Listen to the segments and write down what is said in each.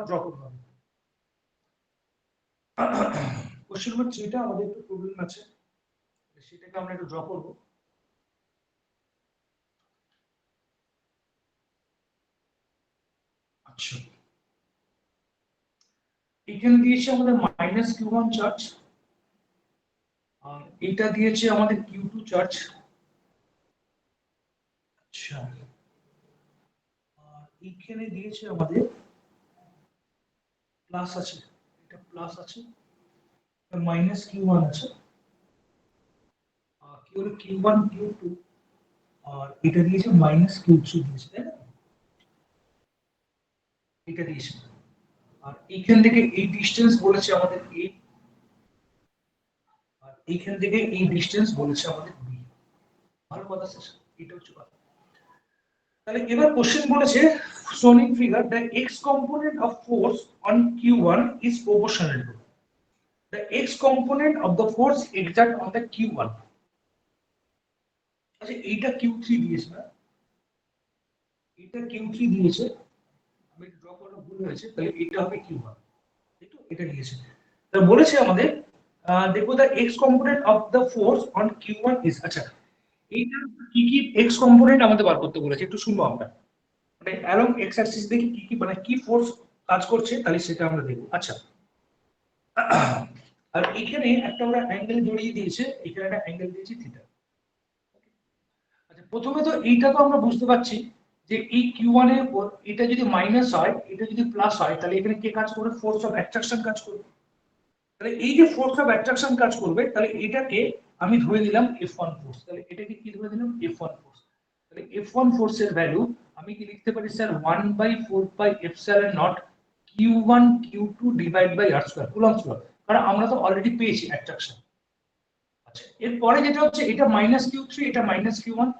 Draw করতে হবে। Question number 3টা আমাদের একটু প্রবলেম আছে, সেটাকে আমরা একটু ড্র করব। আচ্ছা, এখানে দিয়েছে আমাদের -q1 চার্জ, আর এটা দিয়েছে আমাদের q2 চার্জ। আচ্ছা, আর এখানে দিয়েছে আমাদের প্লাস আছে, এটা প্লাস আছে, -q1 আছে, কি হলো q1 q2, আর এটা দিয়েছে -q3 দিয়েছে, তাই না? এটা দিয়েছে, আর এইখান থেকে এই ডিসটেন্স বলেছে আমাদের a, আর এইখান থেকে এই ডিসটেন্স বলেছে আমাদের b। ভালো কথা স্যার, এটা হচ্ছে কথা। তাহলে এবার কোশ্চেন বলেছে shown in figure the x component of force on q1 is proportional to the x component of the force exerted on the q1। আচ্ছা, এইটা q3 দিয়েছে না, এটা q3 দিয়েছে, আমি ড্র করা ভুল হয়েছে, তাহলে এটা হবে q1, একটু এটা দিয়েছে। তাহলে বলেছে আমাদের দেখো the x component of the force on q1 is, আচ্ছা এইটা কি কি x component আমাদের বার করতে বলেছে, একটু শুনবো আমরা, মানে along x axis দেখি কি কি মানে কি ফোর্স কাজ করছে, তাহলে সেটা আমরা দেখব। আচ্ছা, আর এখানে একটা আমরা অ্যাঙ্গেল জড়িয়ে দিয়েছে, এখানে একটা অ্যাঙ্গেল দিয়েছি থিটা। আচ্ছা, প্রথমে তো এইটা তো আমরা বুঝতে পারছি যে এই q1 এর উপর এটা যদি মাইনাস হয়, এটা যদি প্লাস হয়, তাহলে এখানে কে কাজ করবে? ফোর্স অফ অ্যাট্রাকশন কাজ করবে। তাহলে এই যে ফোর্স অফ অ্যাট্রাকশন কাজ করবে, তাহলে এটাকে আমি ধরে দিলাম F1 ফোর্স। তাহলে এটাকে কি ধরে দিলাম? F1 force. তাহলে F1 ফোর্সের ভ্যালু আমি কি লিখতে পারি sir? 1/4 pi epsilon not q1 q2 divide by r square, Coulomb's law. কারণ আমরা তো অলরেডি পেয়েছি অ্যাট্রাকশন। আচ্ছা, এরপরে যেটা হচ্ছে এটা -q3, এটা -q1,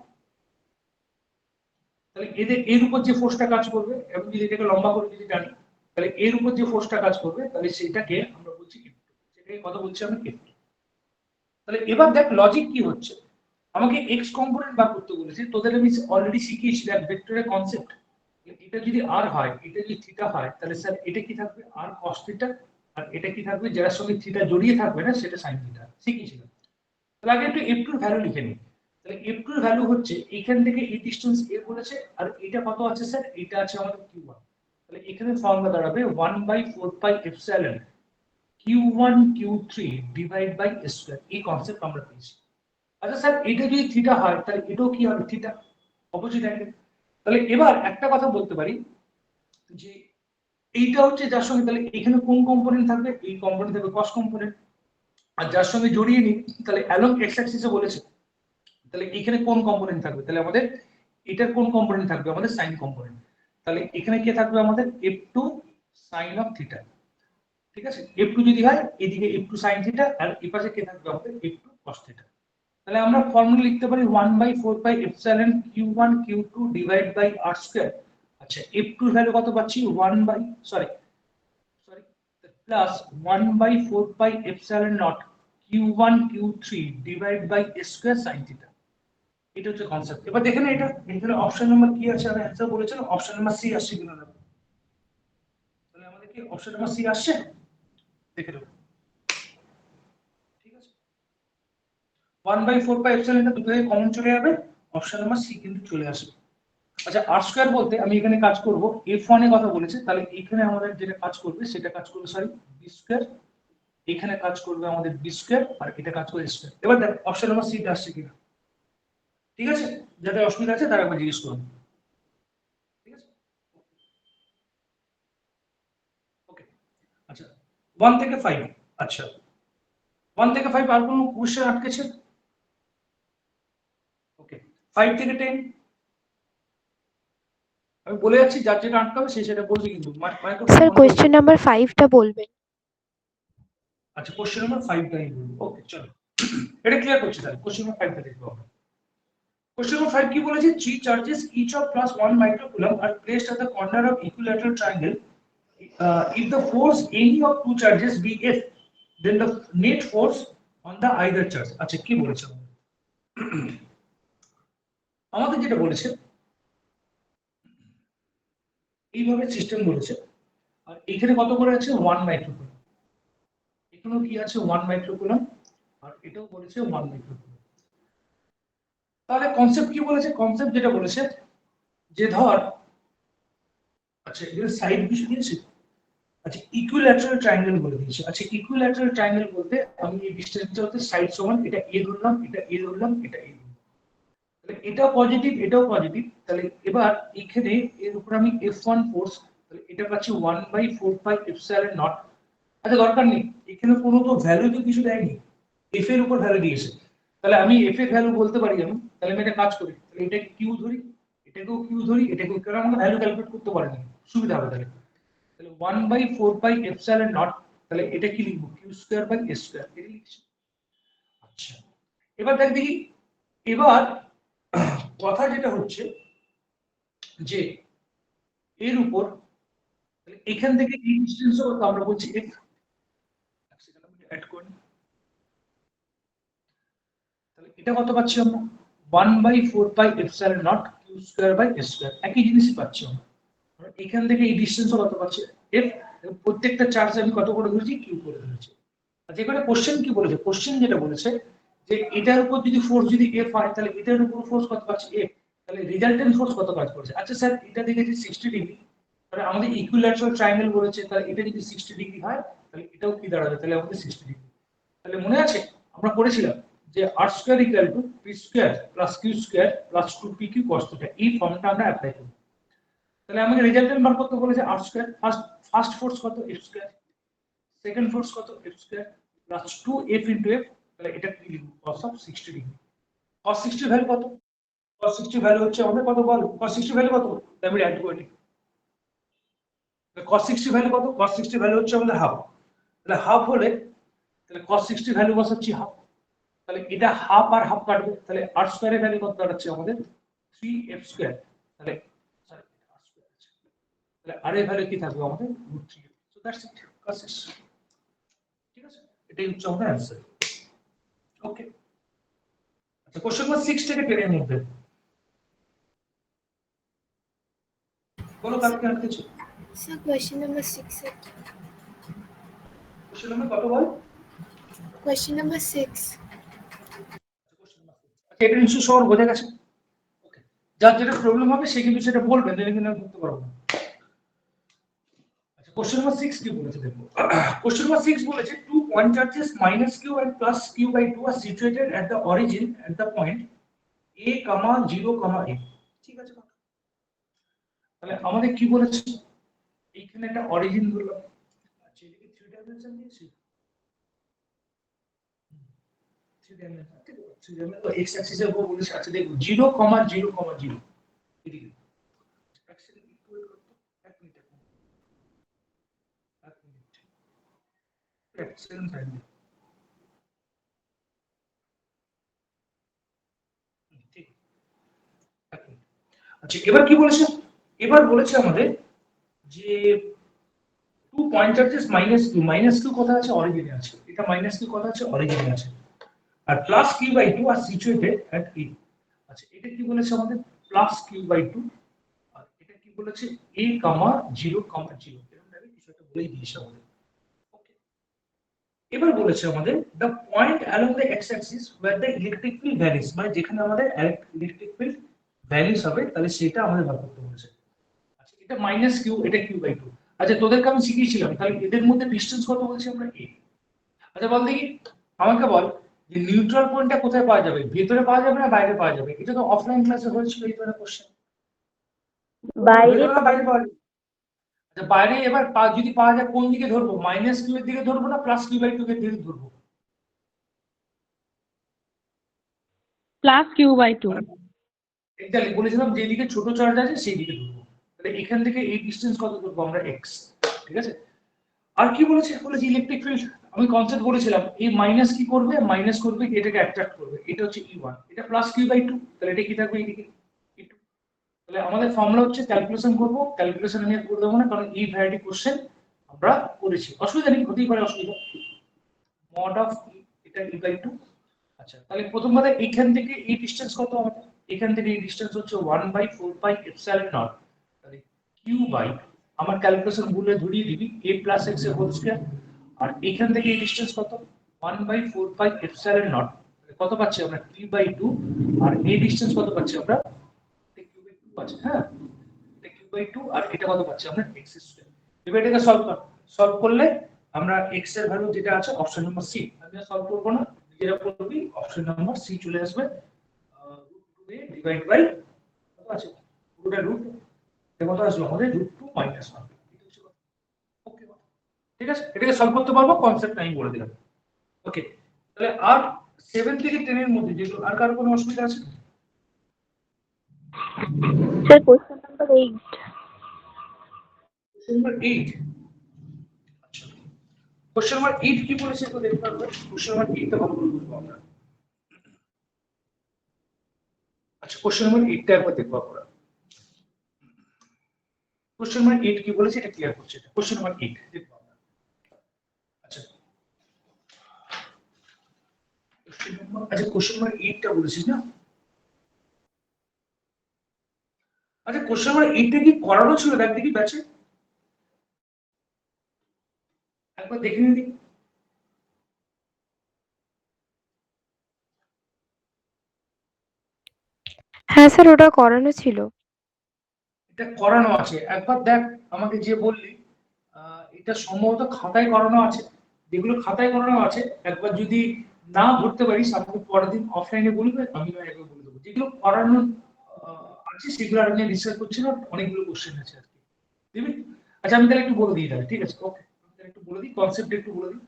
তাহলে এদের এর উপর যে ফোর্সটা কাজ করবে, এবং যদি এটাকে লম্বা করে যদি টানি, তাহলে এর উপর যে ফোর্সটা কাজ করবে, তাহলে সেটাকে আমরা বলছি F2। সেটাকে কথা বলছি আমি F2। তাহলে এবার দেখ লজিক কি হচ্ছে, আমাকে এক্স কম্পোনেন্ট বার করতে বলেছে, তোদের আমি অলরেডি শিখিয়েছি দেখ ভেক্টরের কনসেপ্ট। এটা যদি আর হয়, এটা যদি থিটা হয়, তাহলে স্যার এটা কি থাকবে? আর cos থিটা। আর এটা কি থাকবে? যার সঙ্গে থিটা জড়িয়ে থাকবে না, সেটা sin থিটা। শিখিয়েছিলাম। তাহলে আগে একটু f2 এর ভ্যালু লিখে নিই। তাহলে f2 এর ভ্যালু হচ্ছে এখান থেকে এই ডিসটেন্স a বলেছে, আর এটা কত আছে স্যার? এটা আছে আমাদের q1। তাহলে এখানে ফর্মুলা দাঁড়াবে 1/4 pi epsilon q1 q3 divide by a square. এই কনসেপ্ট আমরা পেয়েছি। আচ্ছা স্যার, এটা যদি থিটা হয়, তাহলে এটাও কি হবে? Theta, opposite angle. তাহলে এবার একটা কথা বলতে পারি যে এইটা হচ্ছে যার সঙ্গে, তাহলে এখানে কোন কম্পোনেন্ট থাকবে? এই কম্পোনেন্ট থাকবে cos কম্পোনেন্ট। আর যার সঙ্গে জড়িয়ে নিই, তাহলে অ্যালং এক্স অ্যাক্সিসে বলেছে, তাহলে এখানে কোন কম্পোনেন্ট থাকবে? তাহলে আমাদের এটার কোন কম্পোনেন্ট থাকবে? আমাদের সাইন কম্পোনেন্ট। তাহলে এখানে কে থাকবে? আমাদের f2 sin অফ থিটা। ঠিক আছে, f2 যদি হয় এদিকে f2 sin থিটা, আর এই পাশে কে থাকবে? আমাদের f2 cos থিটা। তাহলে আমরা ফর্মুলা লিখতে পারি 1/4 pi epsilon q1 q2 divide by r square. আচ্ছা, f2 এর ভ্যালু কত পাচ্ছি? 1 by sorry sorry plus 1/4 pi epsilon not q1 q3 divide by a square sin theta. এটা হচ্ছে কনসেপ্ট। এবার দেখেন এটা এখানে অপশন নাম্বার কি আছে, আমি অ্যানসার বলেছিলাম অপশন নাম্বার সি আসছে কিনা দেখো। তাহলে আমাদের কি অপশন নাম্বার সি আসছে? দেখে নেব। ঠিক আছে, 1/4 পাই এপসিলন এটা দুটো থেকে কমন চলে যাবে, অপশন নাম্বার সি কিন্তু চলে আসবে। আচ্ছা, আর স্কয়ার বলতে আমি এখানে কাজ করব f1 এর কথা বলেছে, তাহলে এখানে আমাদের যেটা কাজ করবে সেটা কাজ করবে সরি বি স্কয়ার, এখানে কাজ করবে আমাদের বি স্কয়ার, আর এটা কাজ করবে স্কয়ার। এবার দেখ অপশন নাম্বার সি টা আসছে কিনা। ঠিক আছে, যাদের অসুবিধা আছে তারা একবার জিজ্ঞেস করুন। ঠিক আছে, ওকে। আচ্ছা, 1 থেকে 5। আচ্ছা, 1 থেকে 5 আর কোনো কোশ্চেন আটকেছে? ওকে, 5 থেকে 10 আমি বলে যাচ্ছি, যার যেটা আটকাবে সে সেটা বলবে, কিন্তু মাইক্রোফোন স্যার অন করবে। কোয়েশ্চেন নাম্বার 5টা বলবেন। আচ্ছা, কোশ্চেন নাম্বার 5 টাই বলবো। ওকে চলো, এটা ক্লিয়ার করছি। তাহলে কোশ্চেন নাম্বার 5 টা দেখবো আমরা। Question number 5 কি বলেছে? Three charges each of plus 1 microcoulomb are placed at the corner of equilateral triangle. If the force any of two charges be F, then the net force on the either charge. আচ্ছা, কি বলেছে আমাদের? যেটা বলেছে এইভাবে system বলেছে, আর এখানে কত করে আছে 1 মাইক্রোকুলম, এখানেও কি আছে 1 মাইক্রোকুলম, আর এটাও বলেছে 1 মাইক্রোকুলম। তাহলে কনসেপ্ট কি বলেছে, কনসেপ্ট যেটা বলেছে যে ধর, আচ্ছা এখানে সাইড কিছু দিয়েছে, আচ্ছা ইকুইল্যাটারাল ট্রায়াঙ্গেল বলে দিয়েছে। আচ্ছা ইকুইল্যাটারাল ট্রায়াঙ্গেল বলতে আমি এই ডিসটেন্সটা হচ্ছে সাইড সমান, এটা এ ধরলাম, এটা এ ধরলাম, এটা এ ধরলাম, তাহলে এটা পজিটিভ এটাও পজিটিভ। তাহলে এবার এখানে এর উপর আমি F1 ফোর্স, তাহলে এটা পাচ্ছি 1/4 পাই এপসাইলন নট। আচ্ছা দরকার নেই, এখানে কোনো তো ভ্যালু তো কিছু দেয়নি, এফ এর উপর ভ্যালু দিয়েছে, তাহলে আমি এফ এর ভ্যালু বলতে পারি আমি, তাহলে আমি একটা কাজ করি, তাহলে এটাকে কিউ ধরি, এটাকেও কিউ ধরি, এটাকেও, কারণ আমাকে ভ্যালু ক্যালকুলেট করতে পারিনি, সুবিধা হবে তাহলে। তাহলে 1/4 পাই এপসাইলন নট, তাহলে এটা কি লিখবো, Q square by S square, এটা লিখছি। আচ্ছা এবার দেখ দেখি, এবার কথা যেটা হচ্ছে যে এর উপর, তাহলে এখান থেকে এই ডিসটেন্সও কত আমরা বলছি এফ, অ্যাড করি, তাহলে এটা কত পাচ্ছি আমরা 1/4 pi epsilon not Q square by S square, একই জিনিসই পাচ্ছি আমরা। এখান থেকে এই ডিসটেন্সও কত পাচ্ছি এফ, প্রত্যেকটা চার্জ আমি কত করে ধরেছি কিউ করে ধরেছি। আচ্ছা এখানে কোশ্চেন কি বলেছে, কোশ্চেন যেটা বলেছে যে এটার উপর যদি ফোর্স যদি এফ হয়, তাহলে এটার উপর ফোর্স কত পাচ্ছি এফ, তাহলে রিজাল্টেন্ট ফোর্স কত কাজ করছে। আচ্ছা স্যার এটা দেখেছি 60 ডিগ্রি, তাহলে আমাদের ইকুইল্যাটারাল ট্রায়াঙ্গেল বলেছে, তাহলে এটা যদি 60 ডিগ্রি হয় তাহলে এটাও কি দাঁড়াবে, তাহলে আমাদের 60 ডিগ্রি। তাহলে মনে আছে আমরা পড়েছিলাম যে R square equal to P square plus Q square plus 2pq cos θ, এই ফর্মটা আমরা অ্যাপ্লাই করব। তাহলে আমাকে রেজাল্টেন্ট বার করতে বলেছে আর স্কয়ার, ফার্স্ট ফোর্স কত এফ স্কয়ার, সেকেন্ড ফোর্স কত F square plus 2f into F, তাহলে এটা কি লিখব cos of 60 degree. cos 60 value কত, cos 60 ভ্যালু হচ্ছে আমাদের কত বল, cos 60 ভ্যালু কত, আমি অ্যাড করে নিই। cos 60 ভ্যালু কত, cos 60 ভ্যালু হচ্ছে আমাদের হাফ, তাহলে হাফ হলে তাহলে cos 60 ভ্যালু বসাচ্ছি হাফ, তাহলে এটা হাফ আর হাফ কাটবে, তাহলে আর স্কয়ারের ভ্যালু কত দাঁড়াচ্ছে আমাদের 3f স্কয়ার, তাহলে সরি আর স্কয়ার আছে, তাহলে আর এর ভ্যালু কি থাকবে আমাদের √3, সো দ্যাটস ইট cos, ঠিক আছে, এটাই হচ্ছে আমাদের অ্যানসার। ওকে আচ্ছা কোশ্চেন নাম্বার 6 থেকে 10 এর মধ্যে বলো কালকে আর কিছু, Sir, question number 6. Question number কত বল, Question number 6. আচ্ছা এটা নিশ্চয়ই সবার বোঝা গেছে। ওকে যার যেটা প্রবলেম হবে সে কিন্তু সেটা বলবেন, তাহলে কিন্তু আমি করতে পারবো না। আচ্ছা কোশ্চেন নাম্বার 6 কি বলেছে দেখো, কোশ্চেন নাম্বার 6 বলেছে two point charges -q and +q/2 are situated at the origin at the point a, 0, a, ঠিক আছে। তাহলে আমাদের কি বলেছে, এইখানে একটা অরিজিন ধরলাম, আচ্ছা এদিকে 3 ডাইমেনশন দিয়েছি, 3 ডাইমেনশন, ঠিক আছে 3 ডাইমেনশন তো এক্স অ্যাক্সিসের উপর বলেছে। আচ্ছা দেখো 0, 0, 0 এদিকে এক সেকেন্ড একটু ওয়েট করতে, এক মিনিট এক সেকেন্ড টাইম, ঠিক আছে। আচ্ছা এবার কি বলেছে, এবার বলেছে আমাদের যে টু পয়েন্ট চার্জেস -q কথা আছে অরিজিনে আছে, এটা -q কথা আছে অরিজিনে আছে, আর +q/2 R situated at a। আচ্ছা এটা কি বলেছে আমাদের +q/2, আর এটা কি বলেছে a, 0, 0, এরকম ভাবে কিছু একটা বলেই দিয়েছে আমাদের। ওকে এবার বলেছে আমাদের the point along the X axis where the electric field varies, মানে যেখানে আমাদের ইলেকট্রিক ফিল্ড ভ্যারিজ হবে, তাহলে সেটা আমাদের বার করতে বলেছে। আচ্ছা এটা -q, এটা q/2। আচ্ছা তোদেরকে আমি শিখিয়েছিলাম, তাহলে এদের মধ্যে ডিসটেন্স কত বলছি আমরা a। আচ্ছা বল দেখি, আমাকে বল যে নিউট্রাল পয়েন্টটা কোথায় পাওয়া যাবে, ভেতরে পাওয়া যাবে না বাইরে পাওয়া যাবে, এটা তো অফলাইন ক্লাসে হয়েছিল এই ধরনের কোশ্চেন, বাইরে ভেতরে না বাইরে পাওয়া যাবে। আচ্ছা বাইরে এবার যদি পাওয়া যায় কোন দিকে ধরবো, -q এর দিকে ধরবো না +q/2 এর দিকে ধরবো, +q/2। এক্স্যাক্টলি বলেছিলাম যেদিকে ছোট চার্জ আছে সেই দিকে ধরবো, তাহলে এখান থেকে এই ডিসটেন্স কত ধরবো আমরা x, ঠিক আছে। আর কি বলেছে, বলেছে ইলেকট্রিক ফিল্ড, আমি কনসেপ্ট বলেছিলাম এই মাইনাস কি করবে, মাইনাস করবে এটাকে অ্যাট্রাক্ট করবে, এটা হচ্ছে E1, এটা +q/2, তাহলে এটা কি থাকবে এইদিকে E2। তাহলে আমাদের ফর্মুলা হচ্ছে ক্যালকুলেশন করব, ক্যালকুলেশন আমি আর করে দেবো না কারণ এই ভ্যারাইটি কোশ্চেন আমরা করেছি, অসুবিধা নেই, হতেই পারে অসুবিধা, মড অফ এটা E/2। আচ্ছা তাহলে প্রথম কথা এইখান থেকে এই ডিসটেন্স কত আমাদের, এখান থেকে এই ডিসটেন্স হচ্ছে 1/4 পাই এপসাইলন নট, তাহলে q বাই আমার ক্যালকুলেশন ভুলে ধরিয়ে দিবি a প্লাস x এর হোল স্কয়ার, আর এখান থেকে এই ডিসটেন্স কত 1/4 পাই এপসাইলন নট, কত পাচ্ছি আমরা 3/2, আর এই ডিসটেন্স কত পাচ্ছি আমরা এটা q/2 পাচ্ছি। হ্যাঁ, এটা q/2 আর এটা কত পাচ্ছি আমরা x স্কয়ার। এবার এটাকে সলভ করলে আমরা x এর ভ্যালু যেটা আছে অপশন নাম্বার সি, আমি আর সলভ করব না, যেটা করবি অপশন নাম্বার সি চলে আসবে, √2a ডিভাইড বাই কত আছে পুরোটা রুট, এটা কত আসবে আমাদের √2 - 1। ওকে, ঠিক আছে, এটাকে সলভ করতে পারবো, কনসেপ্ট আমি বলে দিলাম। ওকে, তাহলে আর 7 থেকে 10 এর মধ্যে যেগুলো আর কারো কোনো অসুবিধা আছে? Sir question number 8। Question number 8। আচ্ছা, কোশ্চেন নাম্বার 8 কি বলেছে একটু দেখতে পারবে? কোশ্চেন নাম্বার 8 টা ভালো করে বুঝবো আমরা। আচ্ছা, কোশ্চেন নাম্বার 8 টা একবার দেখবো আমরা। কোশ্চেন নাম্বার 8 কি বলেছে এটা ক্লিয়ার করছে, এটা কোশ্চেন নাম্বার 8 দেখবো আমরা। আচ্ছা, কোশ্চেন নাম্বার 8 টা বলেছিস না? আচ্ছা, কোশ্চেন নাম্বার 8 টা কি করানো ছিল দেখ দেখি ব্যাচে, একবার দেখে নিবি। হ্যাঁ স্যার, ওটা করানো ছিল। এটা করানো আছে, একবার দেখ আমাকে যে বললি, এটা সম্ভবত খাতায় করানো আছে। যেগুলো খাতায় করানো আছে একবার যদি না ধরতে পারিস আমাকে পরের দিন অফলাইনে বলবে, আমি না একবার বলে দেবো। যেগুলো করানো আছে সেগুলো আর আমি রিসার্চ করছি না, অনেকগুলো কোশ্চেন আছে আর কি, বুঝলি? আচ্ছা, আমি তাহলে একটু বলে দিই তাহলে, ঠিক আছে? ওকে, আমি তাহলে একটু বলে দিই, কনসেপ্ট একটু বলে দিই।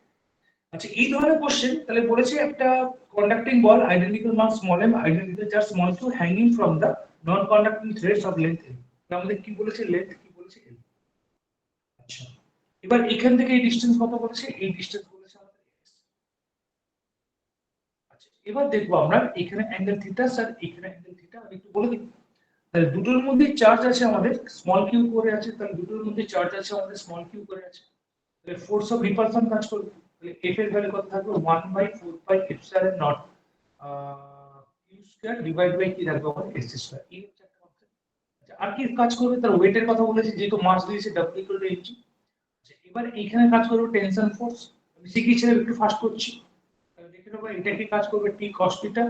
আচ্ছা, এই ধরনের কোশ্চেন তাহলে বলেছে একটা conducting ball identical mass small m identical charge small q hanging from the non conducting threads of length l। আমাদের কি বলেছে লেন্থ, কি বলেছে l। আচ্ছা, এবার এখান থেকে এই ডিসটেন্স কত বলেছে, এই ডিসটেন্স বলেছে আমাদের x। আচ্ছা, এবার দেখবো আমরা এখানে অ্যাঙ্গেল থিটা, স্যার এখানে অ্যাঙ্গেল থিটা, আমি একটু বলে দিই। তাহলে দুটোর মধ্যে চার্জ আছে আমাদের স্মল q করে আছে, তাহলে দুটোর মধ্যে চার্জ আছে আমাদের স্মল q করে আছে, তাহলে ফোর্স অফ রিপালশন কাজ করবে। তাহলে f এর ভ্যালু কত থাকবে 1/4 pi epsilon not q square divide by কি থাকবে আমাদের s স্কয়ার। এই হচ্ছে একটা কনসেপ্ট। আচ্ছা, আর কি কাজ করবে, তার ওয়েটের কথা বলেছে, যেহেতু মাস দিয়েছে w = mg। আচ্ছা, এবার এখানে কাজ করবে টেনশন ফোর্স, আমি শিখিয়েছিলাম একটু ফাস্ট করছি, তাহলে দেখে নেবো এটা কি কাজ করবে t cos থিটা,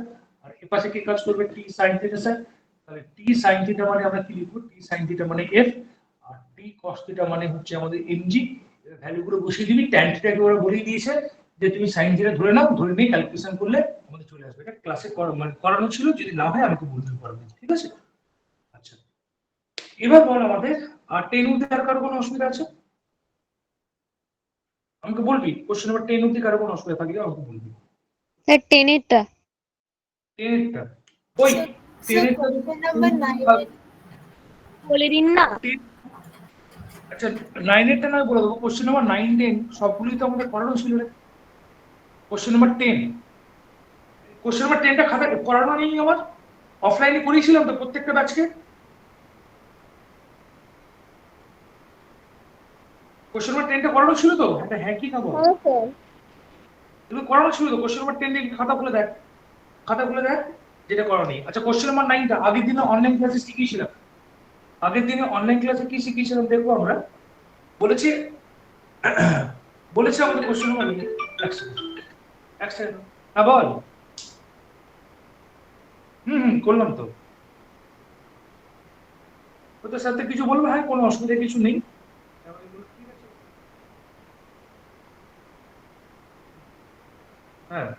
আর এর পাশে কি কাজ করবে t sin থিটা। স্যার তাহলে t sin থিটা মানে আমরা কি লিখবো, t sin থিটা মানে f, আর t cos থিটা মানে হচ্ছে আমাদের mg। ভ্যালু গুলো বসিয়ে দিবি, tan থিটা কে ওরা বলেই দিয়েছে যে তুমি sin থিটা ধরে নাও, ধরে নিয়ে ক্যালকুলেশন করলে আমাদের চলে আসবে। এটা ক্লাসে মানে করানো ছিল, যদি না হয় আমাকে বলতে পারবে, ঠিক আছে? আচ্ছা, এবার বল আমাদের আর 10 অবধি আর কারো কোনো অসুবিধা আছে? আমাকে বলবি কোশ্চেন নাম্বার 10 অবধি কারো কোনো অসুবিধা থাকলে আমাকে বলবি। স্যার 10 এরটা 10 এরটা ওই Sir, 10 sir, এরটা question number 9. বলে দিন না। আচ্ছা, 9 এরটা নয় বলে দেবো, কোশ্চেন নাম্বার 9 10 সবগুলোই তো আমাদের করানো ছিল রে। কোশ্চেন নাম্বার 10, কোশ্চেন নাম্বার 10 টা খাতা করানো নেই আমার, অফলাইনে করিয়েছিলাম তো প্রত্যেকটা ব্যাচকে। কোশ্চেন নাম্বার 10 টা করানো ছিল তো, একটা হ্যাঁ কি না বল, হ্যাঁ স্যার। এগুলো করানো ছিল তো। কোশ্চেন নাম্বার 10 এর খাতা খুলে দেখ, খাতা খুলে দেখ যেটা করা নেই। আচ্ছা, কোশ্চেন নাম্বার 9 টা আগের দিনে অনলাইন ক্লাসে শিখিয়েছিলাম, আগের দিনে অনলাইন ক্লাসে কি শিখিয়েছিলাম দেখবো আমরা। বলেছি বলেছে আমাদের কোশ্চেন নাম্বার, এক সেকেন্ড, হ্যাঁ বল। করলাম তো, ও তো সাথে কিছু বলবে, হ্যাঁ কোনো অসুবিধা কিছু নেই। হ্যাঁ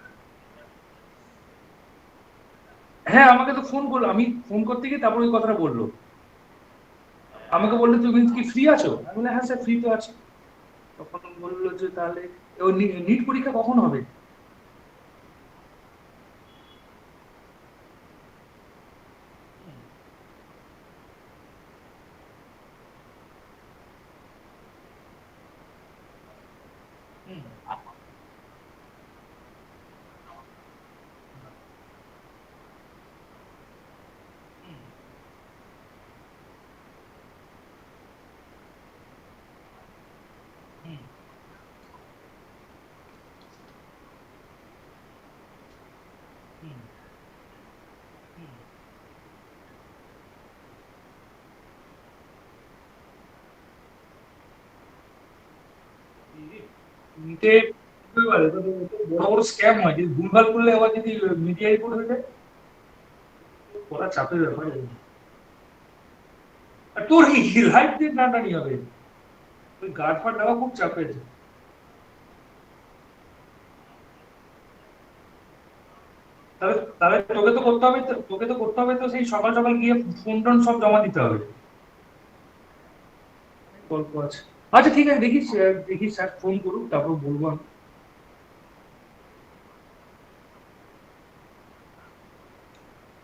হ্যাঁ, আমাকে তো ফোন করলো, আমি ফোন করতে গিয়ে তারপর ওই কথাটা বললো, আমাকে বললো তুমি কি ফ্রি আছো, আমি বললাম হ্যাঁ স্যার ফ্রি তো আছি। তখন বললো যে তাহলে নিট পরীক্ষা কখন হবে। হুম, হুম, হুম, হুম, হুম, নিতে বড় বড় স্ক্যাম হয়, যদি ভুলভাল করলে আবার যদি মিডিয়া রিপোর্ট হয়ে যায়, ওরা চাপের ব্যাপার। আর তোর লাইফ দিয়ে টানাটানি হবে, ওই গার্ড ফার্ড দেওয়া খুব চাপের। তাহলে তাহলে তোকে তো করতে হবে তো সেই সকাল সকাল গিয়ে ফোন টোন সব জমা দিতে হবে। গল্প আছে। আচ্ছা ঠিক আছে, দেখি স্যার ফোন করুক, তারপর বলবো আমি।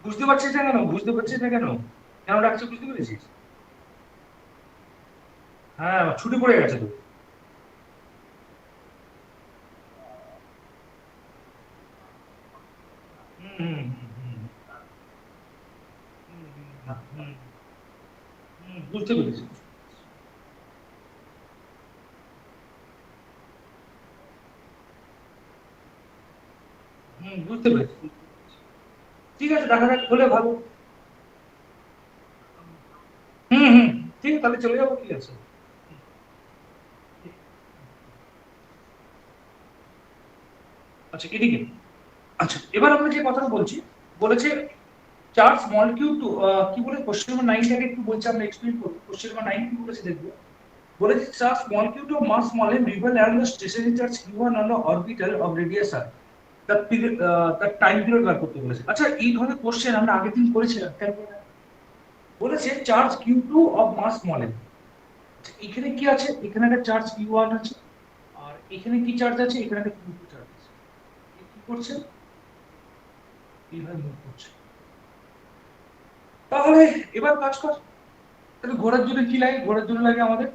বুঝতে পারছিস না কেন? কেন ডাকছে বুঝতে পেরেছিস? হ্যাঁ, ছুটি পড়ে গেছে তো। হুম হুম হুম হুম হুম হুম বুঝতে পেরেছি। বুঝতে পেরেছি। ঠিক আছে, দেখা যাক, হলে ভালো। হুম, ঠিক আছে, তাহলে চলে যাবো, কি আছে। আচ্ছা এদিকে, আচ্ছা এবার আমরা যে কথাটা বলছি, বলেছে চার স্মল কিউ টু, কি বলে কোশ্চেন নাম্বার 9 টাকে একটু বলছে, আমরা এক্সপ্লেইন করব। কোশ্চেন নাম্বার 9 কি বলেছে দেখবো। বলেছে চার small q to mass small m revolve around the stationary charge q1 on the orbital of radius r, তার পিরিয়ড, তার টাইম পিরিয়ড বার করতে বলেছে। আচ্ছা এই ধরনের কোশ্চেন আমরা আগের দিন করেছিলাম, খেয়াল করে দেখো। বলেছে charge q2 of mass small M. এখানে কি আছে? এখানে একটা চার্জ q1 আছে, আর এখানে কি চার্জ আছে? এখানে একটা q2 চার্জ আছে। কি করছে? এইভাবে মুভ করছে। তাহলে এবার কাজ কর, তাহলে ঘোরার জন্য কি লাগে? ঘোরার জন্য লাগে আমাদের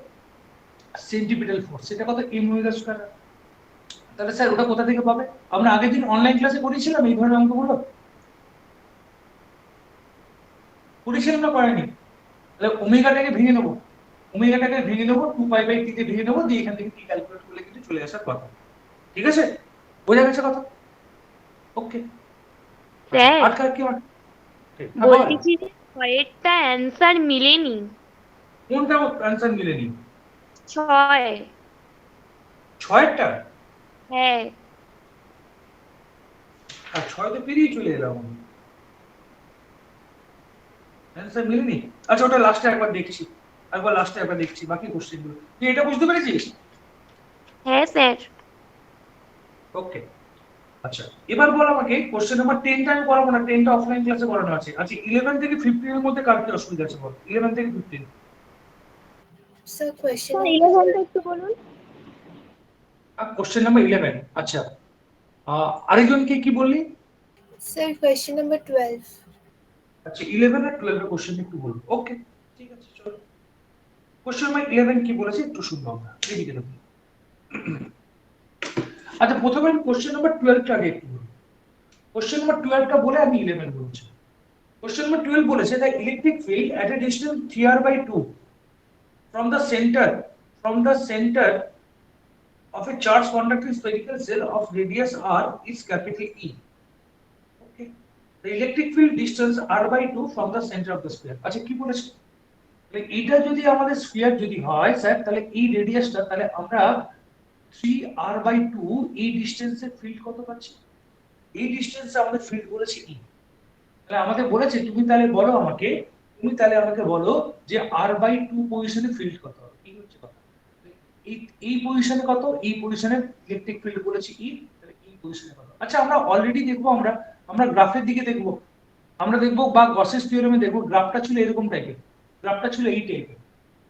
সেন্টিপিটাল ফোর্স, সেটা কত? M omega square. তাহলে স্যার ওটা কোথা থেকে পাবে? আমরা আগের দিন অনলাইন ক্লাসে করেছিলাম এই ধরনের অঙ্কগুলো, করেছিলাম না করেনি? তাহলে ওমেগাটাকে ভেঙে নেবো 2 পাই বাই 3 তে ভেঙে নেবো, দিয়ে এখান থেকে কি ক্যালকুলেট করলে কিন্তু চলে আসার কথা। ঠিক আছে, বোঝা গেছে কথা? ওকে। আচ্ছা স্যার আর কার কি হয়? হ্যাঁ বল। বলতেছি যে ছয়েরটা অ্যান্সার মিলেনি। কোনটা অ্যান্সার মিলেনি? 6। 6-টা? হ্যাঁ। আর 6 তো পেরিয়ে চলে এলাম, অ্যান্সার মিলেনি। আচ্ছা ওটা লাস্টে একবার দেখছি বাকি কোশ্চেন গুলো। তুই এটা বুঝতে পেরেছিস? হ্যাঁ স্যার। ওকে। আচ্ছা এবার বল আমাকে, কোশ্চেন নাম্বার 10টা আমি করাবো না, 10টা অফলাইন ক্লাসে করানো আছে। আচ্ছা 11 থেকে 15 এর মধ্যে কার কি অসুবিধা আছে বল? 11 থেকে 15। Sir, question স্যার number 11টা একটু বলুন। কোশ্চেন নাম্বার 11, আচ্ছা আরেকজনকে কি বললি? Sir, question number 12. আচ্ছা 11 আর 12 এর কোশ্চেন একটু বলবো। ওকে ঠিক আছে, চলো। কোশ্চেন নাম্বার 11 কি বলেছে একটু শুনবো আমরা, এদিকে দেখো। আচ্ছা প্রথমে আমি কোশ্চেন নাম্বার 12 টা আগে একটু বলবো। কোশ্চেন নাম্বার 12 টা বলে আমি 11 বলছি। কোশ্চেন নাম্বার 12 বলেছে the electric field at A distance 3r/2 from the center of a charged conducting spherical cell of radius r is capital E. Okay. The electric field distance r/2 from the center of the sphere. আচ্ছা কি বলেছে? তাহলে এটা যদি আমাদের sphere যদি হয় sir, তাহলে এই রেডিয়াসটা, তাহলে আমরা 3r/2 এই ডিসটেন্সের ফিল্ড কত পাচ্ছি? এই ডিসটেন্সে আমাদের ফিল্ড বলেছে E। তাহলে আমাদের বলেছে তুমি তাহলে আমাকে বলো যে r/2 পজিশনে ফিল্ড কত হবে? এই হচ্ছে কথা। এই এই পজিশনে কত? এই পজিশনে ইলেকট্রিক ফিল্ড বলেছে E, তাহলে এই পজিশনে কত? আচ্ছা আমরা অলরেডি দেখবো, আমরা গ্রাফের দিকে দেখবো, আমরা দেখবো বা গসেস থিওরেমে দেখবো, গ্রাফটা ছিল এরকম টাইপের, গ্রাফটা ছিল এই টাইপের।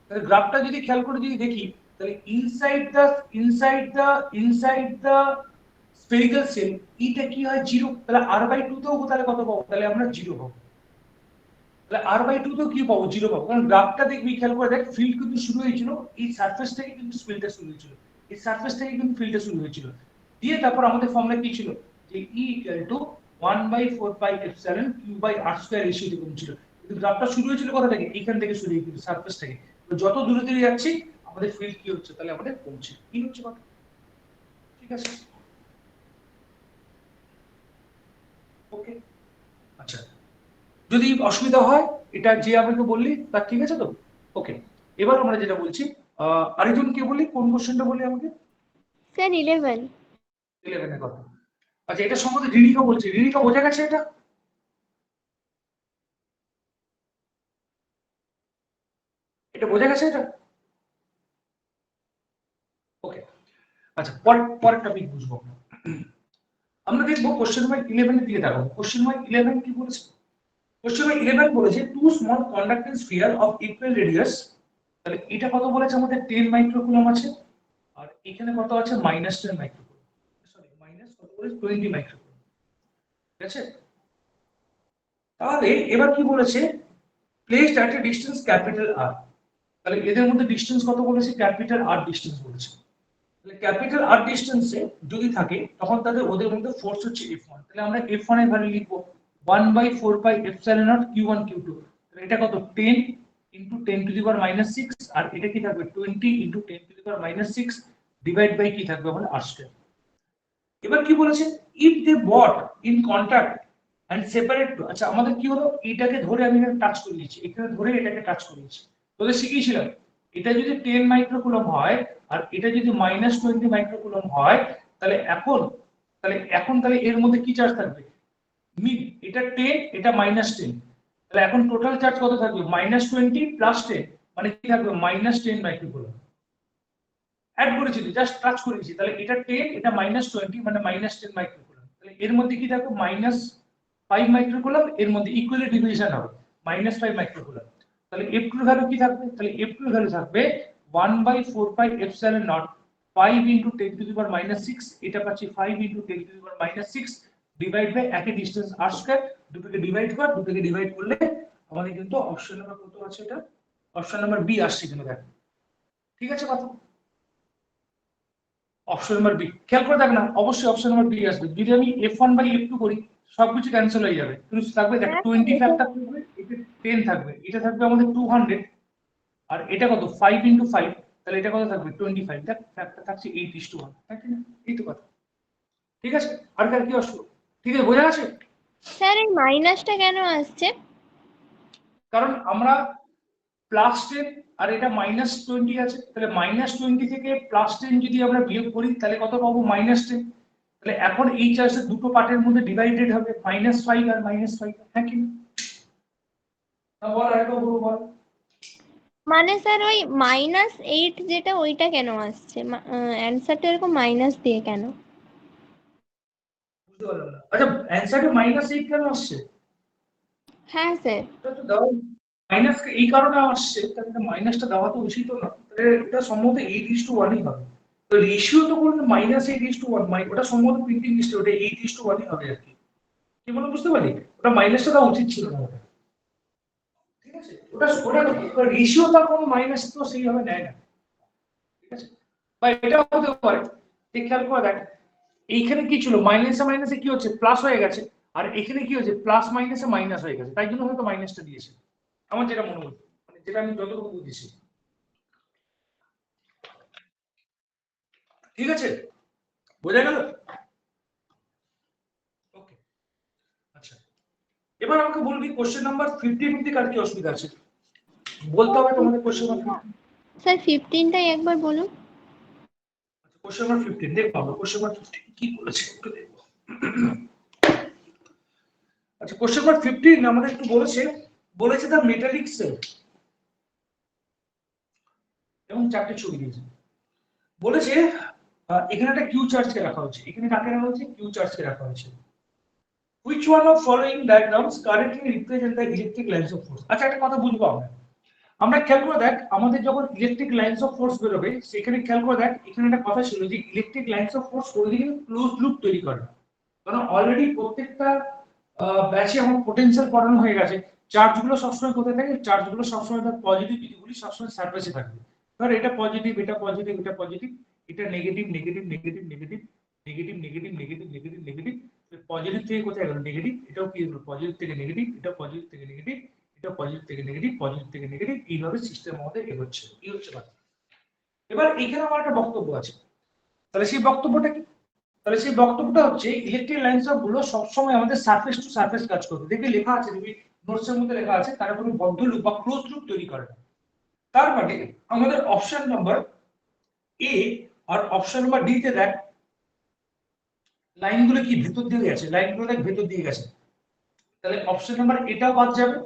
তাহলে গ্রাফটা যদি খেয়াল করে যদি দেখি, তাহলে ইনসাইড দা স্ফেরিক্যাল সেল ইটা কি হয়? 0। তাহলে r/2 তেও তাহলে কত পাবো? তাহলে আমরা 0 পাবো। তাহলে r/2 তেও কি পাবো? 0 পাবো। কারণ গ্রাফটা দেখবি, খেয়াল করে দেখ, ফিল্ড কিন্তু শুরু হয়েছিল এই সারফেস থেকে, কিন্তু ফিল্ডটা শুরু হয়েছিল এই সারফেস থেকে, কিন্তু ফিল্ডটা শুরু হয়েছিল। দিয়ে তারপর আমাদের ফর্মুলা কি ছিল? যে E = 1/4πε q/r² রেশিওতে কমছিল। কিন্তু গ্রাফটা শুরু হয়েছিল কোথা থেকে? এইখান থেকে শুরু হয়েছিল, সারফেস থেকে। তো যত দূরে দূরে যাচ্ছি আমাদের ফিল্ড কি হচ্ছে? তাহলে আমাদের কমছে। কি হচ্ছে কথা? ঠিক আছে, ওকে। আচ্ছা যদি অসুবিধা হয়, এটা যে আমাকে বললি তার ঠিক আছে তো? ওকে। এবার আমরা যেটা বলছি, আরেকজন কে বলি, কোন কোশ্চেনটা বলি আমাকে? স্যার 11। 11 এর কথা। আচ্ছা, এটা সম্বন্ধে রিনিকা বলছে, রিনিকা বোঝা গেছে এটা? এটা বোঝা গেছে এটা? ওকে, আচ্ছা পরের টপিক বুঝবো। আমরা দেখবো কোশ্চেন নাম্বার 11 এর দিকে তাকাবো। কোশ্চেন নাম্বার 11 কি বলেছে? কোশ্চেন নাম্বার 11 বলেছে two small conducting sphere of equal radius. তাহলে এটা কত বলেছে আমাদের? 10 মাইক্রোকুলম আছে, আর এখানে কত আছে? -10 মাইক্রোকুলম, সরি মাইনাস কত বলেছে? 20 মাইক্রোকুলম। ঠিক আছে, তাহলে এবার কি বলেছে? Placed at a distance capital R. তাহলে এদের মধ্যে ডিসটেন্স কত বলেছে? ক্যাপিটাল আর ডিসটেন্স বলেছে। তাহলে ক্যাপিটাল আর ডিসটেন্সে যদি থাকে তখন তাদের ওদের মধ্যে ফোর্স হচ্ছে F1। তাহলে আমরা F1 এর ভ্যালু লিখবো 1/4 pi epsilon not Q1 Q2। তাহলে এটা কত? 10 ইনটু 10 টু দি পাওয়ার -6, আর এটা কি থাকবে? 20 into 10 to the power -6 divide by কি থাকবে আমাদের? r²। এবার কি বলেছে? If they but in contact and separate. আচ্ছা, আমাদের কি হলো? এটাকে ধরে আমি এখানে টাচ করে দিয়েছি, এখানে ধরে এটাকে টাচ করে দিয়েছি। তোদের শিখিয়েছিলাম এটা যদি 10 মাইক্রোকুলম হয় আর এটা যদি -20 মাইক্রোকুলম হয়, তাহলে এখন এর মধ্যে কি চার্জ থাকবে? মিড, এটা 10, এটা -10। তাহলে এখন টোটাল চার্জ কত থাকবে? -20 প্লাস 10, মানে কি থাকবে? -10 মাইক্রোকুলম। অ্যাড করেছি, জাস্ট টাচ করেছি। তাহলে এটা 10, এটা -20, মানে -10 মাইক্রোকুলম। তাহলে এর মধ্যে কি থাকবে? -5 মাইক্রোকুলম। এর মধ্যে ইকুয়ালি ডিভিশন হবে -5 মাইক্রোকুলম। তাহলে F2 এর ভ্যালু কি থাকবে? তাহলে F2 এর ভ্যালু থাকবে 1/4 pi epsilon naught 5 into 10 to the power -6, এটা পাচ্ছি 5 into 10 to the power -6 divide by একই ডিসটেন্স r²। দুটোকে ডিভাইড করলে আমাদের কিন্তু অপশন নাম্বার কত আছে? এটা অপশন নাম্বার বি আসছে কিনা দেখো। ঠিক আছে কথা? অপশন নাম্বার বি খেয়াল করে দেখ না, অবশ্যই অপশন নাম্বার বি আসবে। যদি আমি F1/F2 করি সবকিছু ক্যান্সেল হয়ে যাবে, কিন্তু থাকবে দেখ 20 ফ্যাক্টর থাকবে, এটা 10 থাকবে, এটা থাকবে আমাদের 200, আর এটা কত? 5 ইনটু 5, তাহলে এটা কত থাকবে? 25। দেখ ফ্যাক্টর থাকছে 8:1, তাই না? এই তো কথা। ঠিক আছে, আর কার কি অসুবিধা? ঠিক আছে, বোঝা গেছে? স্যার এই মাইনাসটা কেন আসছে? কারণ আমরা +10 আর এটা -20 আছে, তাহলে -20 থেকে +10 যদি আমরা বিয়োগ করি তাহলে কত পাবো? -10। তাহলে এখন এই চার্জের দুটো পার্টের মধ্যে ডিভাইডেড হবে -5 আর -5, হ্যাঁ কি না? বল আরেকবার বলবো, বল। মানে স্যার ওই -8 যেটা ওইটা কেন আসছে? অ্যানসারটা এরকম মাইনাস দিয়ে কেন? বুঝতে পারলাম না। আচ্ছা, অ্যানসারে -8 কেন আসছে? হ্যাঁ স্যার। এটা তো দাও মাইনাস এই কারণে আসছে, তাহলে মাইনাসটা দেওয়া তো উচিত না। তাহলে এটা সম্ভবত 8:1ই হবে। তো রেশিও তো করলে -8:1, ওটা সম্ভবত প্রিন্টিং মিস্টেক, ওটা 8:1ই হবে আর কি। কি বলে বুঝতে পারি? ওটা মাইনাসটা দেওয়া উচিত ছিল না ওটা। ঠিক আছে, ওটা রেশিও তার কোনো মাইনাস তো সেইভাবে নেয় না। ঠিক আছে, বা এটাও হতে পারে। খেয়াল করে দেখ, এইখানে কি ছিল? মাইনাসে মাইনাসে কি হচ্ছে? প্লাস হয়ে গেছে, আর এখানে কি হচ্ছে? প্লাস মাইনাসে মাইনাস হয়ে গেছে, তাই জন্য হয়তো মাইনাসটা দিয়েছে। আমার যেটা মনে হচ্ছে, মানে যেটা আমি যতটুকু বুঝেছি। ঠিক আছে, বোঝা গেল? ওকে, আচ্ছা, এবার আমাকে বলবি কোশ্চেন নাম্বার 15 কার কি অসুবিধা আছে বলতে হবে তোমাদের। কোশ্চেন নাম্বার স্যার 15টাই একবার বলুন। কোশ্চেন নাম্বার 15 দেখবো আমরা। কোশ্চেন নাম্বার 15 কি বলেছে একটু দেখবো। আচ্ছা, কোশ্চেন নাম্বার 15 আমাদের একটু বলেছে দ্য মেটালিক সেল, এবং চারটে ছবি দিয়েছে। বলেছে এখানে একটা কিউ চার্জকে রাখা হয়েছে, এখানে কাকে রাখা হয়েছে? কিউ চার্জকে রাখা হয়েছে। Which one of following diagrams correctly represent the electric lines of force? আচ্ছা, একটা কথা বুঝবো আমরা খেয়াল করে দেখ, আমাদের যখন ইলেকট্রিক লাইন্স অফ ফোর্স বেরোবে সেখানে খেয়াল করে দেখ, এখানে একটা কথা ছিল যে ইলেকট্রিক লাইন্স অফ ফোর্স কোনদিকে ক্লোজ লুপ তৈরি করে, কারণ অলরেডি প্রত্যেকটা ব্যাচে আমার পোটেনশিয়াল পড়ানো হয়ে গেছে। চার্জগুলো সবসময় কোথায় থাকে? চার্জগুলো সবসময় তার পজিটিভিটিগুলি সবসময় সারফেসে থাকবে। ধর এটা পজিটিভ, এটা পজিটিভ, এটা পজিটিভ, এটা negative negative negative negative negative negative negative negative negative. Positive থেকে কোথায় গেল? নেগেটিভ। এটাও কি হলো? পজিটিভ থেকে নেগেটিভ, এটা পজিটিভ থেকে নেগেটিভ, এটা পজিটিভ থেকে নেগেটিভ, পজিটিভ থেকে নেগেটিভ, এইভাবে সিস্টেম আমাদের এগোচ্ছে। এই হচ্ছে কথা। এবার এখানে আমার একটা বক্তব্য আছে, তাহলে সেই বক্তব্যটা কি? তাহলে সেই বক্তব্যটা হচ্ছে ইলেকট্রিক লাইন্স অফ গুলো সবসময় আমাদের সারফেস টু সারফেস কাজ করবে। দেখবে লেখা আছে, দেখবি নোটসের মধ্যে লেখা আছে, তারা কোনো বদ্ধ লুপ বা ক্লোজ লুপ তৈরি করে না। তার মানে আমাদের অপশন নাম্বার এ আর অপশন নাম্বার ডি তে দেখ লাইনগুলো কি ভেতর দিয়ে গেছে, লাইনগুলো দেখ ভেতর দিয়ে গেছে, তাহলে অপশন নাম্বার এটাও বাদ যাবে,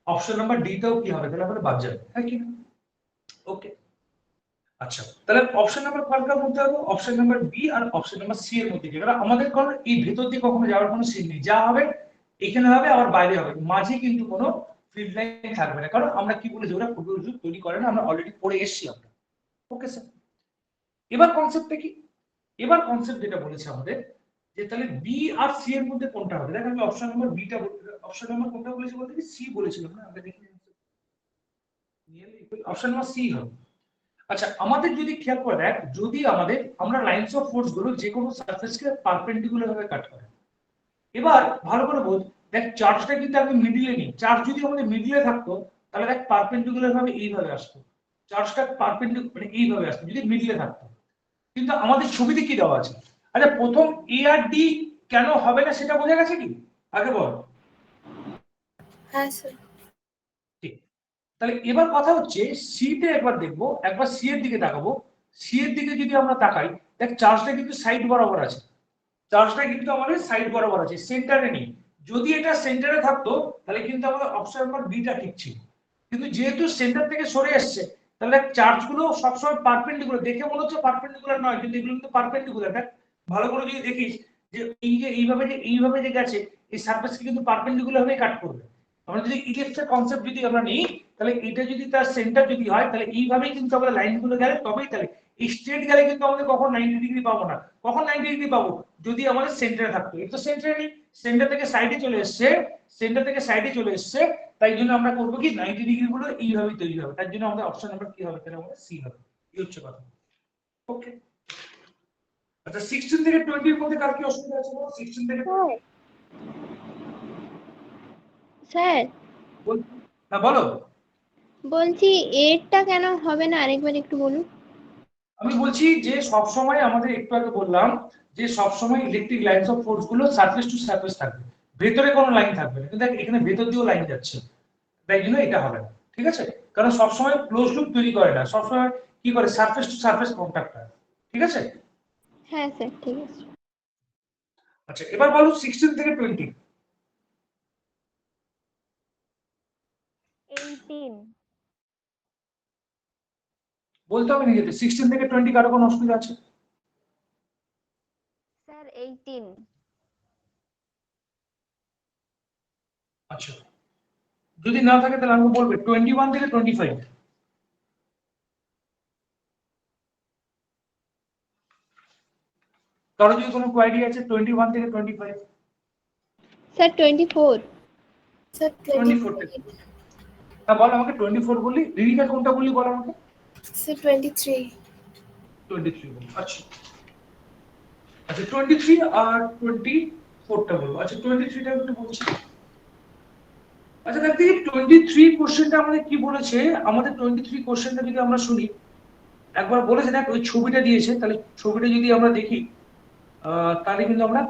অপশন নাম্বার ডি টাও কি হবে, তাহলে আমাদের বাদ যাবে, হ্যাঁ কি না? ওকে, আচ্ছা তাহলে অপশন নাম্বার কোনটার মধ্যে হবে, অপশন নাম্বার বি আর অপশন নাম্বার সি এর মধ্যে, কারণ আমাদের কোনো এই ভেতর দিয়ে কখনো যাওয়ার কোনো সিন নেই, যা হবে এখানে হবে আবার বাইরে হবে, মাঝে কিন্তু কোনো ফিল্ড লাইন থাকবে না, কারণ আমরা কি বলেছি ওরা পূর্বরূপ তৈরি করে না, আমরা অলরেডি পড়ে এসেছি আমরা। ওকে স্যার, এবার কনসেপ্টটা কি, এবার কনসেপ্ট যেটা বলেছে আমাদের যে তাহলে বি আর সি এর মধ্যে কোনটা হবে, দেখ আমি option number beta, option number কোনটা বলেছি বলতে কি সি বলেছিলাম না, আমরা দেখি অপশন নাম্বার সি হবে। আচ্ছা আমাদের যদি খেয়াল করে দেখ, যদি আমাদের আমরা লাইনস অফ ফোর্স গুলো যে কোনো সারফেসকে পারপেন্ডিকুলার ভাবে কাট করে, এবার ভালো করে বোঝ, দেখ চার্জটা কিন্তু আমি মিডিলে নিই, চার্জ যদি আমাদের মিডিলে থাকতো তাহলে দেখ পারপেন্ডিকুলার ভাবে এইভাবে আসতো, চার্জটা পারপেন্ডিকুলার মানে এইভাবে আসতো যদি মিডিলে থাকতো, কিন্তু আমাদের ছবিতে কি দেওয়া আছে। আচ্ছা প্রথম এ আর ডি কেন হবে না সেটা বোঝা গেছে কি, আগে বল। হ্যাঁ স্যার। ঠিক, তাহলে এবার কথা হচ্ছে সি তে একবার দেখবো, একবার সি এর দিকে তাকাবো, সি এর দিকে যদি আমরা তাকাই দেখ চার্জটা কিন্তু সাইড বরাবর আছে, চার্জটা কিন্তু আমাদের সাইড বরাবর আছে, সেন্টারে নেই, যদি এটা সেন্টারে থাকতো তাহলে কিন্তু আমাদের অপশন নাম্বার বিটা ঠিক ছিল, কিন্তু যেহেতু সেন্টার থেকে সরে আসছে তাহলে চার্জ গুলো সবসময় পারপেন্ডিকুলার, দেখে মনে হচ্ছে পারপেন্ডিকুলার নয় কিন্তু এগুলো কিন্তু পারপেন্ডিকুলার, দেখ ভালো করে যদি দেখিস যে এই যে এইভাবে যে গেছে এই সারফেসকে কিন্তু পারপেন্ডিকুলার ভাবে কাট করবে, আমরা যদি ইলিপসের কনসেপ্ট যদি আমরা নিই তাহলে এটা যদি তার সেন্টার যদি হয় তাহলে এইভাবেই কিন্তু আমরা লাইনগুলো গেলে তবেই, তাহলে এই স্ট্রেট গেলে কিন্তু আমাদের কখন 90 ডিগ্রি পাবো না, কখন 90 ডিগ্রি পাবো যদি আমাদের সেন্টারে থাকতো, এটা তো সেন্টারে নেই, সেন্টার থেকে সাইডে চলে এসেছে, সেন্টার থেকে সাইডে চলে এসেছে, তাই জন্য আমরা করবো কি 90 ডিগ্রি গুলো এইভাবেই তৈরি হবে, তার জন্য আমাদের অপশন নাম্বার কি হবে, তাহলে আমাদের সি হবে, এই হচ্ছে কথা। ওকে, আচ্ছা 16 থেকে 20 এর মধ্যে কার কি অসুবিধা আছে বল, 16 থেকে 20 স্যার হ্যাঁ বলো। বলছি এরটা কেন হবে না আরেকবার একটু বলুন। আমি বলছি যে সব সময় আমাদের একটু আগে বললাম যে সব সময় ইলেকট্রিক লাইনস অফ ফোর্স গুলো সারফেস টু সারফেস থাকবে, ভেতরে কোনো লাইন থাকবে না, কিন্তু দেখ এখানে ভেতর দিয়েও লাইন যাচ্ছে, তাই জন্য এটা হবে না, ঠিক আছে, কারণ সব সময় ক্লোজ লুপ তৈরি করে না, সব সময় কি করে সারফেস টু সারফেস কন্টাক্ট হয়, ঠিক আছে। হ্যাঁ স্যার ঠিক আছে। আচ্ছা এবার বলো 16 থেকে 20 18 বলতে হবে নিজেদের, 16 থেকে 20 কারো কোনো অসুবিধা আছে? স্যার 18 আচ্ছা যদি না থাকে তাহলে আমাকে বলবে 21 থেকে 25, কারো যদি কোনো কোয়ারি আছে 21 থেকে 25, স্যার 24। স্যার 24 থেকে, হ্যাঁ বল আমাকে 24 বললি, রিডিংটা কোনটা বললি বল আমাকে। স্যার 23। 23 বল, আচ্ছা আচ্ছা 23 আর 24 টা বলবো, আচ্ছা 23 টা একটু বলছি। আচ্ছা দেখতে 23 কোশ্চেনটা আমাদের কি বলেছে, আমাদের 23 কোশ্চেনটা যদি আমরা শুনি, একবার বলেছে দেখ ওই ছবিটা দিয়েছে, তাহলে ছবিটা যদি আমরা দেখি তাহলে কিন্তু আমরা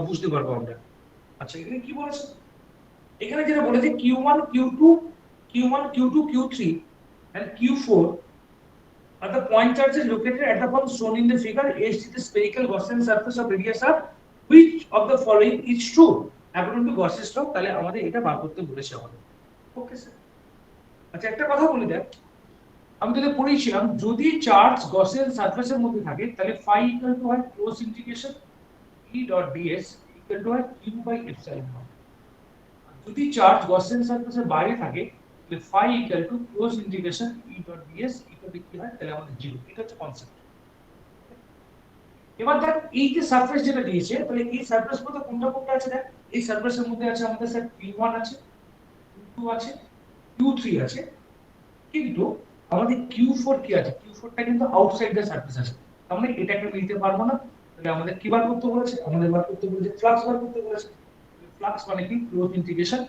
বুঝতে পারবো আমরা। আচ্ছা এখানে কি বলেছে, এখানে যেটা বলেছে Q1 Q2 Q1 Q2 Q3 and Q4 are the point charges located at the point shown in the figure as the spherical Gaussian surface of radius r, which of the following is true according to Gauss's law, তাহলে আমাদের এটা বার করতে বলেছে আমাদের। Okay sir, আচ্ছা একটা কথা বলি দেখ, আমি তোদের পড়িয়েছিলাম যদি চার্জ Gaussian সারফেসের মধ্যে থাকে তাহলে phi equal to হয় close integration E dot ds equal to হয় q by epsilon naught, যদি চার্জ Gaussian সারফেসের বাইরে থাকে তাহলে phi equal to close integration E dot ds equal to কি হয়, তাহলে আমাদের 0, এটা হচ্ছে কনসেপ্ট। এবার দেখ এই যে সারফেস যেটা দিয়েছে তাহলে এই সারফেস মধ্যে কোনটা কোনটা আছে, দেখ এই সারফেসের মধ্যে আছে আমাদের স্যার Q1 আছে, Q2 আছে, Q3 আছে, কিন্তু আমাদের Q4 কি আছে, Q4 টা কিন্তু আউটসাইড দ্য সারফেস আছে, আমরা এটাকে নিতে পারবো না, তাহলে আমাদের কি বার করতে বলেছে, আমাদের বার করতে বলেছে ফ্লাক্স বার করতে বলেছে, ফ্লাক্স মানে কি ক্লোজ ইন্টিগ্রেশন,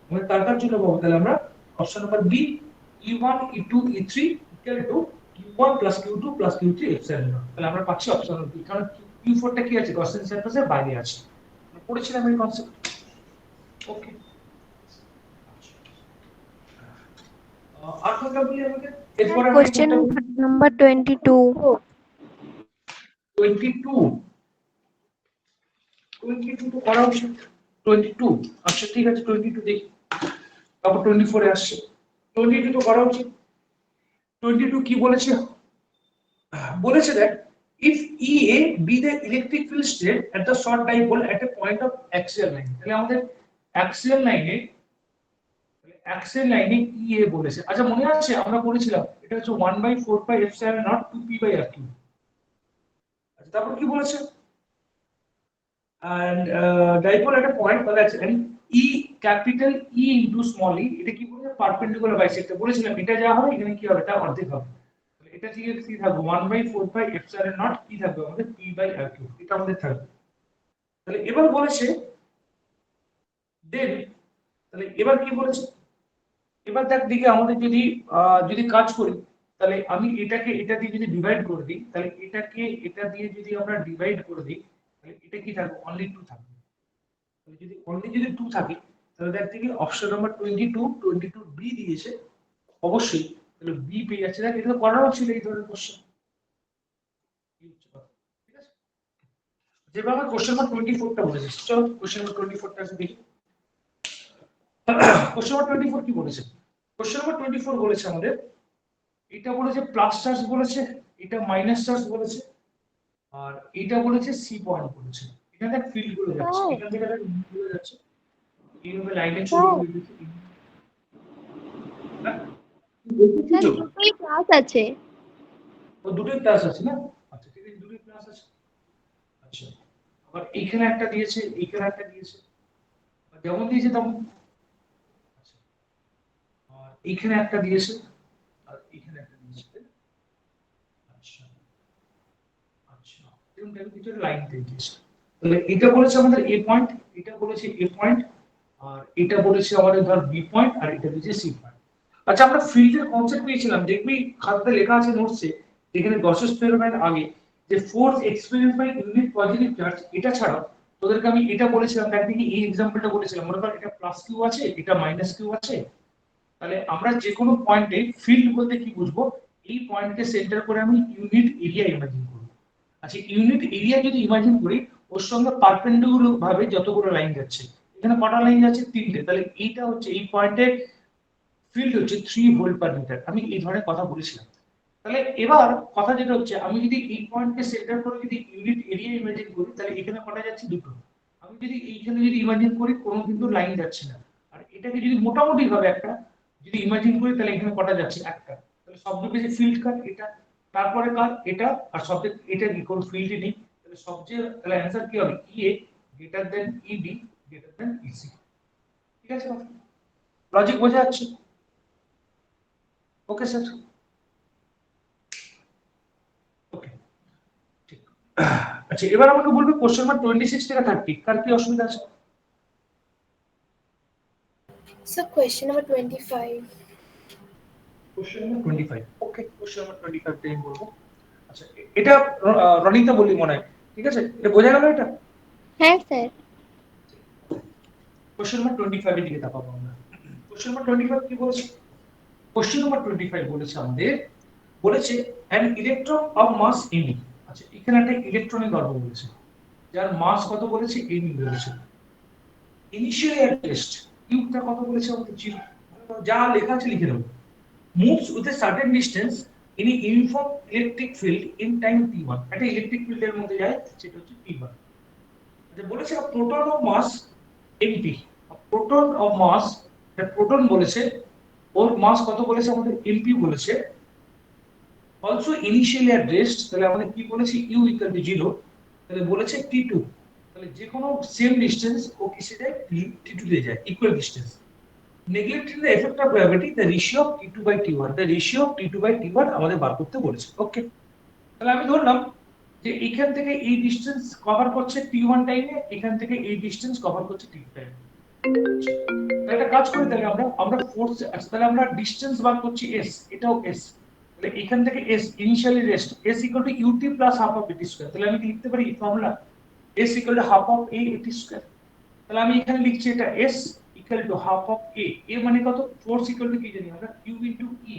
আমরা তার জন্য পাবো তাহলে আমরা option number B E1 E2 E3 equal to Q1 plus Q2 plus Q3 epsilon not, তাহলে আমরা পাচ্ছি অপশন নাম্বার বি, কারণ Q4 টা কি আছে Gaussian সারফেসের বাইরে আছে, আমরা পড়েছিলাম এই কনসেপ্ট। ওকে আর কোনটা বলি আমাকে, এরপর কোশ্চেন নাম্বার 22 22 তো করা উচিত। 22, আচ্ছা ঠিক আছে 22 দেখি, তারপর 24 এ আসছে। 22 তো করা উচিত। 22 কি বলেছে? বলেছে দেখ, if EA be the electric field state at the short dipole at a point of axial line, তাহলে আমাদের axial লাইনে EA বলেছে। আচ্ছা মনে আছে আমরা পড়েছিলাম এটা হচ্ছে 1/4 pi epsilon not 2p by r3। আচ্ছা তারপর কি বলেছে? and dipole at a point, তাহলে আছে and E capital E into small e, এটা কি বলেছে? পারপেন্ডিকুলার বাইসেক্টর বলেছিলাম, এটা যা হবে এখানে কি হবে? এটা অর্ধেক হবে। তাহলে এটা থেকে কি থাকবে? 1/4 পাই এপসাইলন নট কি থাকবে আমাদের? p বাই r3, এটা আমাদের থাকবে। তাহলে এবার বলেছে দেন, তাহলে এবার কি বলেছে? এবার দেখ দিকে আমাদের যদি কাজ করি, তাহলে আমি এটাকে এটা দিয়ে যদি ডিভাইড করে দিই, তাহলে এটাকে এটা দিয়ে যদি আমরা ডিভাইড করে দিই, তাহলে এটা কি থাকবে? অনলি 2 থাকবে। তাহলে যদি 2 থাকে, তাহলে দেখ দিকে অপশন নাম্বার 22 বি দিয়েছে অবশ্যই, তাহলে বি পেয়ে যাচ্ছে। দেখ এটা তো করানো ছিল এই ধরনের কোশ্চেন, ঠিক আছে? যেভাবে কোশ্চেন নাম্বার 24টা বলেছে, চলো কোশ্চেন নাম্বার 24টা দেখি। কোশ্চেন নাম্বার 24 কি বলেছে? কোশ্চেন নাম্বার 24 বলেছে আমাদের, এটা বলেছে প্লাস চার্জ বলেছে, এটা মাইনাস চার্জ বলেছে, আর এটা বলেছে সি পয়েন্ট বলেছে। এখানে ফিল্ড গুলো যাচ্ছে, এখান থেকে গুলো যাচ্ছে, এইভাবে লাইনে চলে যাচ্ছে। স্যার দুটোই ক্লাস আছে। ও দুটোই প্লাস আছে না? আচ্ছা ঠিক আছে, দুটোই প্লাস আছে। আচ্ছা আবার এইখানে একটা দিয়েছে, এইখানে একটা দিয়েছে, যেমন দিয়েছে তেমন। আচ্ছা আর এইখানে একটা দিয়েছে, আর এইখানে একটা দিয়েছে। আচ্ছা আচ্ছা এরকম টাইপের কিছু লাইন দিয়েছে। তাহলে এটা বলেছে আমাদের এ পয়েন্ট, এটা বলেছে এ পয়েন্ট, আর এটা বলেছে আমাদের ধর বি পয়েন্ট, আর এটা দিয়েছে সি পয়েন্ট। আচ্ছা আমরা ফিল্ডের কনসেপ্ট পেয়েছিলাম, দেখবি খাতাতে লেখা আছে নোটসে, যেখানে গসেস থিওরেমের আগে যে force experience by unit positive charge, এটা ছাড়াও তোদেরকে আমি এটা বলেছিলাম, দেখ দেখি এই एग्जांपलটা বলেছিলাম, মনে কর এটা প্লাস কিউ আছে, এটা মাইনাস কিউ আছে। তাহলে আমরা যে কোনো পয়েন্টে ফিল্ড বলতে কি বুঝবো? এই পয়েন্টকে সেন্টার করে আমি ইউনিট এরিয়া ইমাজিন করব। আচ্ছা ইউনিট এরিয়া যদি ইমাজিন করি, ওর সঙ্গে পারপেন্ডিকুলার ভাবে যতগুলো লাইন যাচ্ছে, এখানে কটা লাইন যাচ্ছে? 3টে। তাহলে এইটা হচ্ছে এই পয়েন্টে ফিল্ড হচ্ছে 3 ভোল্ট পার মিটার। আমি এই ধরনের কথা বলেছিলাম। তাহলে এবার কথা যেটা হচ্ছে, আমি যদি এই পয়েন্টকে সেন্টার করে যদি ইউনিট এরিয়া ইমাজিন করি, তাহলে এখানে কটা যাচ্ছে? দুটো। আমি যদি এইখানে যদি ইমাজিন করি, কোনো কিন্তু লাইন যাচ্ছে না। আর এটাকে যদি মোটামুটি ভাবে একটা যদি ইমাজিন করি, তাহলে এখানে কটা যাচ্ছে? একটা। তাহলে সবচেয়ে বেশি ফিল্ড কার এটা, তারপরে কার এটা, আর সবচেয়ে এটা কি কোন ফিল্ডই নেই। তাহলে সবচেয়ে তাহলে অ্যানসার কি হবে? EA greater than EB greater than EC. ঠিক আছে, লজিক বোঝা যাচ্ছে? ওকে স্যার, ওকে ঠিক। আচ্ছা এবার আমাকে বলবে কোশ্চেন নাম্বার 26 থেকে 30 কার কি অসুবিধা আছে? So question number 25. Question number 25, okay question number 25 তে বলবো। আচ্ছা এটা রনিতা বললি মনে হয়, ঠিক আছে? এটা বোঝা গেল এটা? হ্যাঁ স্যার। কোশ্চেন নাম্বার 25 এর দিকে তাকাবো আমরা। কোশ্চেন নাম্বার 25 কি বলেছে? কোশ্চেন নাম্বার 25 বলেছে আমাদের, বলেছে an electron of mass m। আচ্ছা এখানে একটা ইলেকট্রনের গল্প বলেছে, যার মাস কত বলেছে? m বলেছে। ইনিশিয়ালি অ্যাট রেস্ট কিউটা কত বলেছে আমাদের? 0। যা লেখা আছে লিখে দেবো। moves with a certain distance in a uniform electric field in time t1, একটা ইলেকট্রিক ফিল্ডের মধ্যে যায়, সেটা হচ্ছে t1। আচ্ছা বলেছে a proton of mass mp, a proton of mass, এটা প্রোটন বলেছে, ওর মাস কত বলেছে আমাদের? mp বলেছে। অলসো ইনিশিয়ালি অ্যাট রেস্ট, তাহলে আমাদের কি বলেছে? u ইকুয়াল টু 0, তাহলে বলেছে t2। তাহলে যে কোনো সেম ডিসটেন্স ও কিসে যায়? t2 তে যায়, equal distance. neglecting the effect of gravity, the ratio of t2 by t1, the ratio of t2 by t1 আমাদের বার করতে বলেছে। ওকে তাহলে আমি ধরলাম যে এখান থেকে এই ডিসটেন্স কভার করছে t1 টাইমে, এখান থেকে এই ডিসটেন্স কভার করছে t2 টাইমে। তাহলে একটা কাজ করি, তাহলে আমরা ফোর্স, তাহলে আমরা ডিসটেন্স বার করছি s, এটাও s। তাহলে এখান থেকে s initially rest s equal to ut plus half of at square. তাহলে আমি লিখতে পারি formula s equal to half of a at square. তাহলে আমি এখানে লিখছি এটা s equal to half of a। a মানে কত? ফোর্স ইকুয়াল টু কি জানি আমরা? q into e।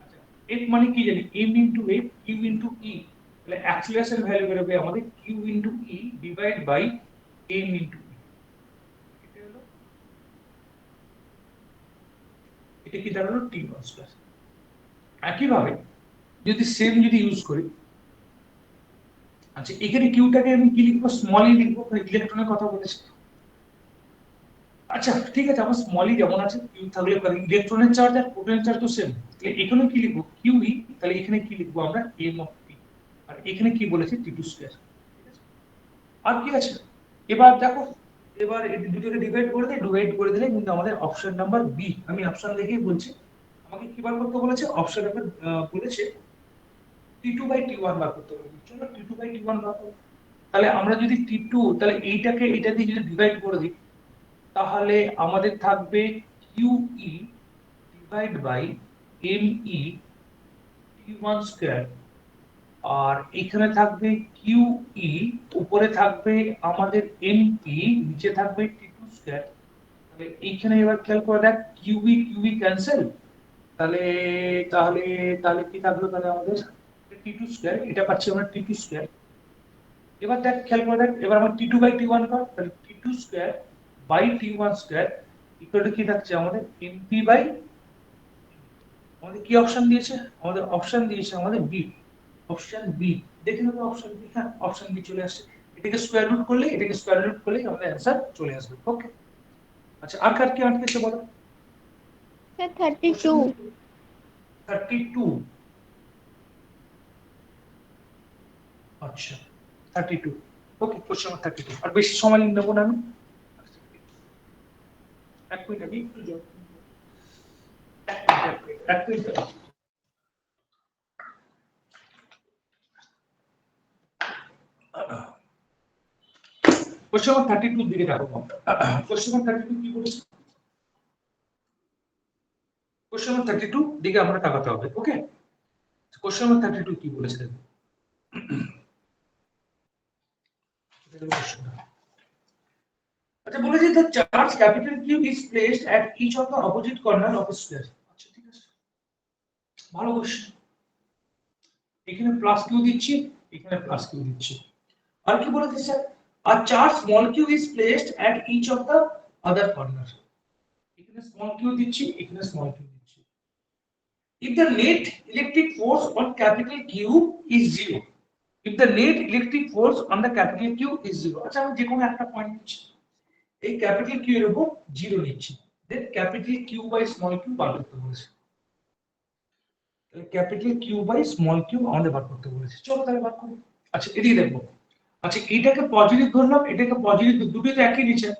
আচ্ছা f মানে কি জানি? m into a, q into e। তাহলে অ্যাক্সিলারেশন ভ্যালু বেরোবে আমাদের q into e divide by m into e. এটা কি দাঁড়ালো টি ওয়ান স্কয়ার। একইভাবে যদি সেম যদি ইউজ করি, আচ্ছা এখানে কিউটাকে আমি কি লিখবো, স্মল ই লিখবো, ইলেকট্রনের কথা বলেছি। আচ্ছা ঠিক আছে, আমার স্মল ই যেমন আছে, কিউ থাকলে ইলেকট্রনের চার্জ আর প্রোটনের চার্জ তো সেম, তাহলে এখানে কি লিখবো কিউ ই, তাহলে এখানে কি লিখবো আমরা এম অফ টি, আর এখানে কি বলেছে টি টু স্কয়ার। আর কি আছে এবার দেখো, এবার এই দুটোকে ডিভাইড করে দিলে কিন্তু আমাদের অপশন নাম্বার বি, আমি অপশন দেখেই বলছি, আমাকে কি বার করতে বলেছে, অপশন নাম্বার বলেছে T2/T1 বার করতে বলেছে। চলো T2/T1 বার করব। তাহলে আমরা যদি T2, তাহলে এইটাকে এটা দিয়ে যদি ডিভাইড করে দিই, তাহলে আমাদের থাকবে QE divide by ME T1 square, আর এখানে থাকবে QE, উপরে থাকবে আমাদের MP, নিচে থাকবে T2 স্কয়ার। তাহলে এইখানে এবার খেয়াল করে দেখ, QE ক্যান্সেল, তাহলে তাহলে তাহলে কি থাকলো, তাহলে আমাদের T2 স্কয়ার, এটা পাচ্ছি আমরা T2 স্কয়ার। এবার দেখ খেয়াল করে দেখ, এবার আমার T2/T1 কর, তাহলে T2 square by T1 square equal to কি থাকছে আমাদের MP বাই, আমাদের কি অপশন দিয়েছে, আমাদের অপশন দিয়েছে আমাদের বি, অপশন বি। দেখে নেবো অপশন বি, হ্যাঁ অপশন বি চলে আসছে। এটাকে স্কয়ার রুট করলে, এটাকে স্কয়ার রুট করলেই আমাদের অ্যান্সার চলে আসবে। ওকে, আচ্ছা আর কার কি আটকেছে বলো। স্যার 32। 32, আচ্ছা 32, ওকে কোশ্চেন নাম্বার 32। আর বেশি সময় নেব না আমি, এক মিনিট আমি একটু জল, এক মিনিট। কোশ্চেন নাম্বার 32 দিকে দেখো আমরা। কোশ্চেন নাম্বার 32 কি বলেছে, কোশ্চেন নাম্বার 32 দিকে আমরা তাকাতে হবে। ওকে, কোশ্চেন নাম্বার 32 কি বলেছে দেখো। আচ্ছা বলেছে the charge capital Q is placed at each of the opposite corner of a square। আচ্ছা ঠিক আছে, ভালো কোশ্চেন। এখানে প্লাস কিউ দিচ্ছি, এখানে প্লাস কিউ দিচ্ছি। আর কি বলেছে sir, a charge small q is placed at each of the other corner। এখানে স্মল কিউ দিচ্ছি, এখানে স্মল কিউ দিচ্ছি। if the net electric force on capital Q is 0, if the net electric force on the capital Q is 0, আচ্ছা আমি যে কোনো একটা point নিচ্ছি, এই ক্যাপিটাল কিউ এর উপর 0 নিচ্ছি, then capital Q by small q বার করতে বলেছে। তাহলে capital Q by small q আমাদের বার করতে বলেছে, চলো তাহলে বার করি। আচ্ছা এদিকে দেখবো, আচ্ছা এটাকে পজিটিভ ধরলাম, এটাকে পজিটিভ, দুটোই তো একই নেচার,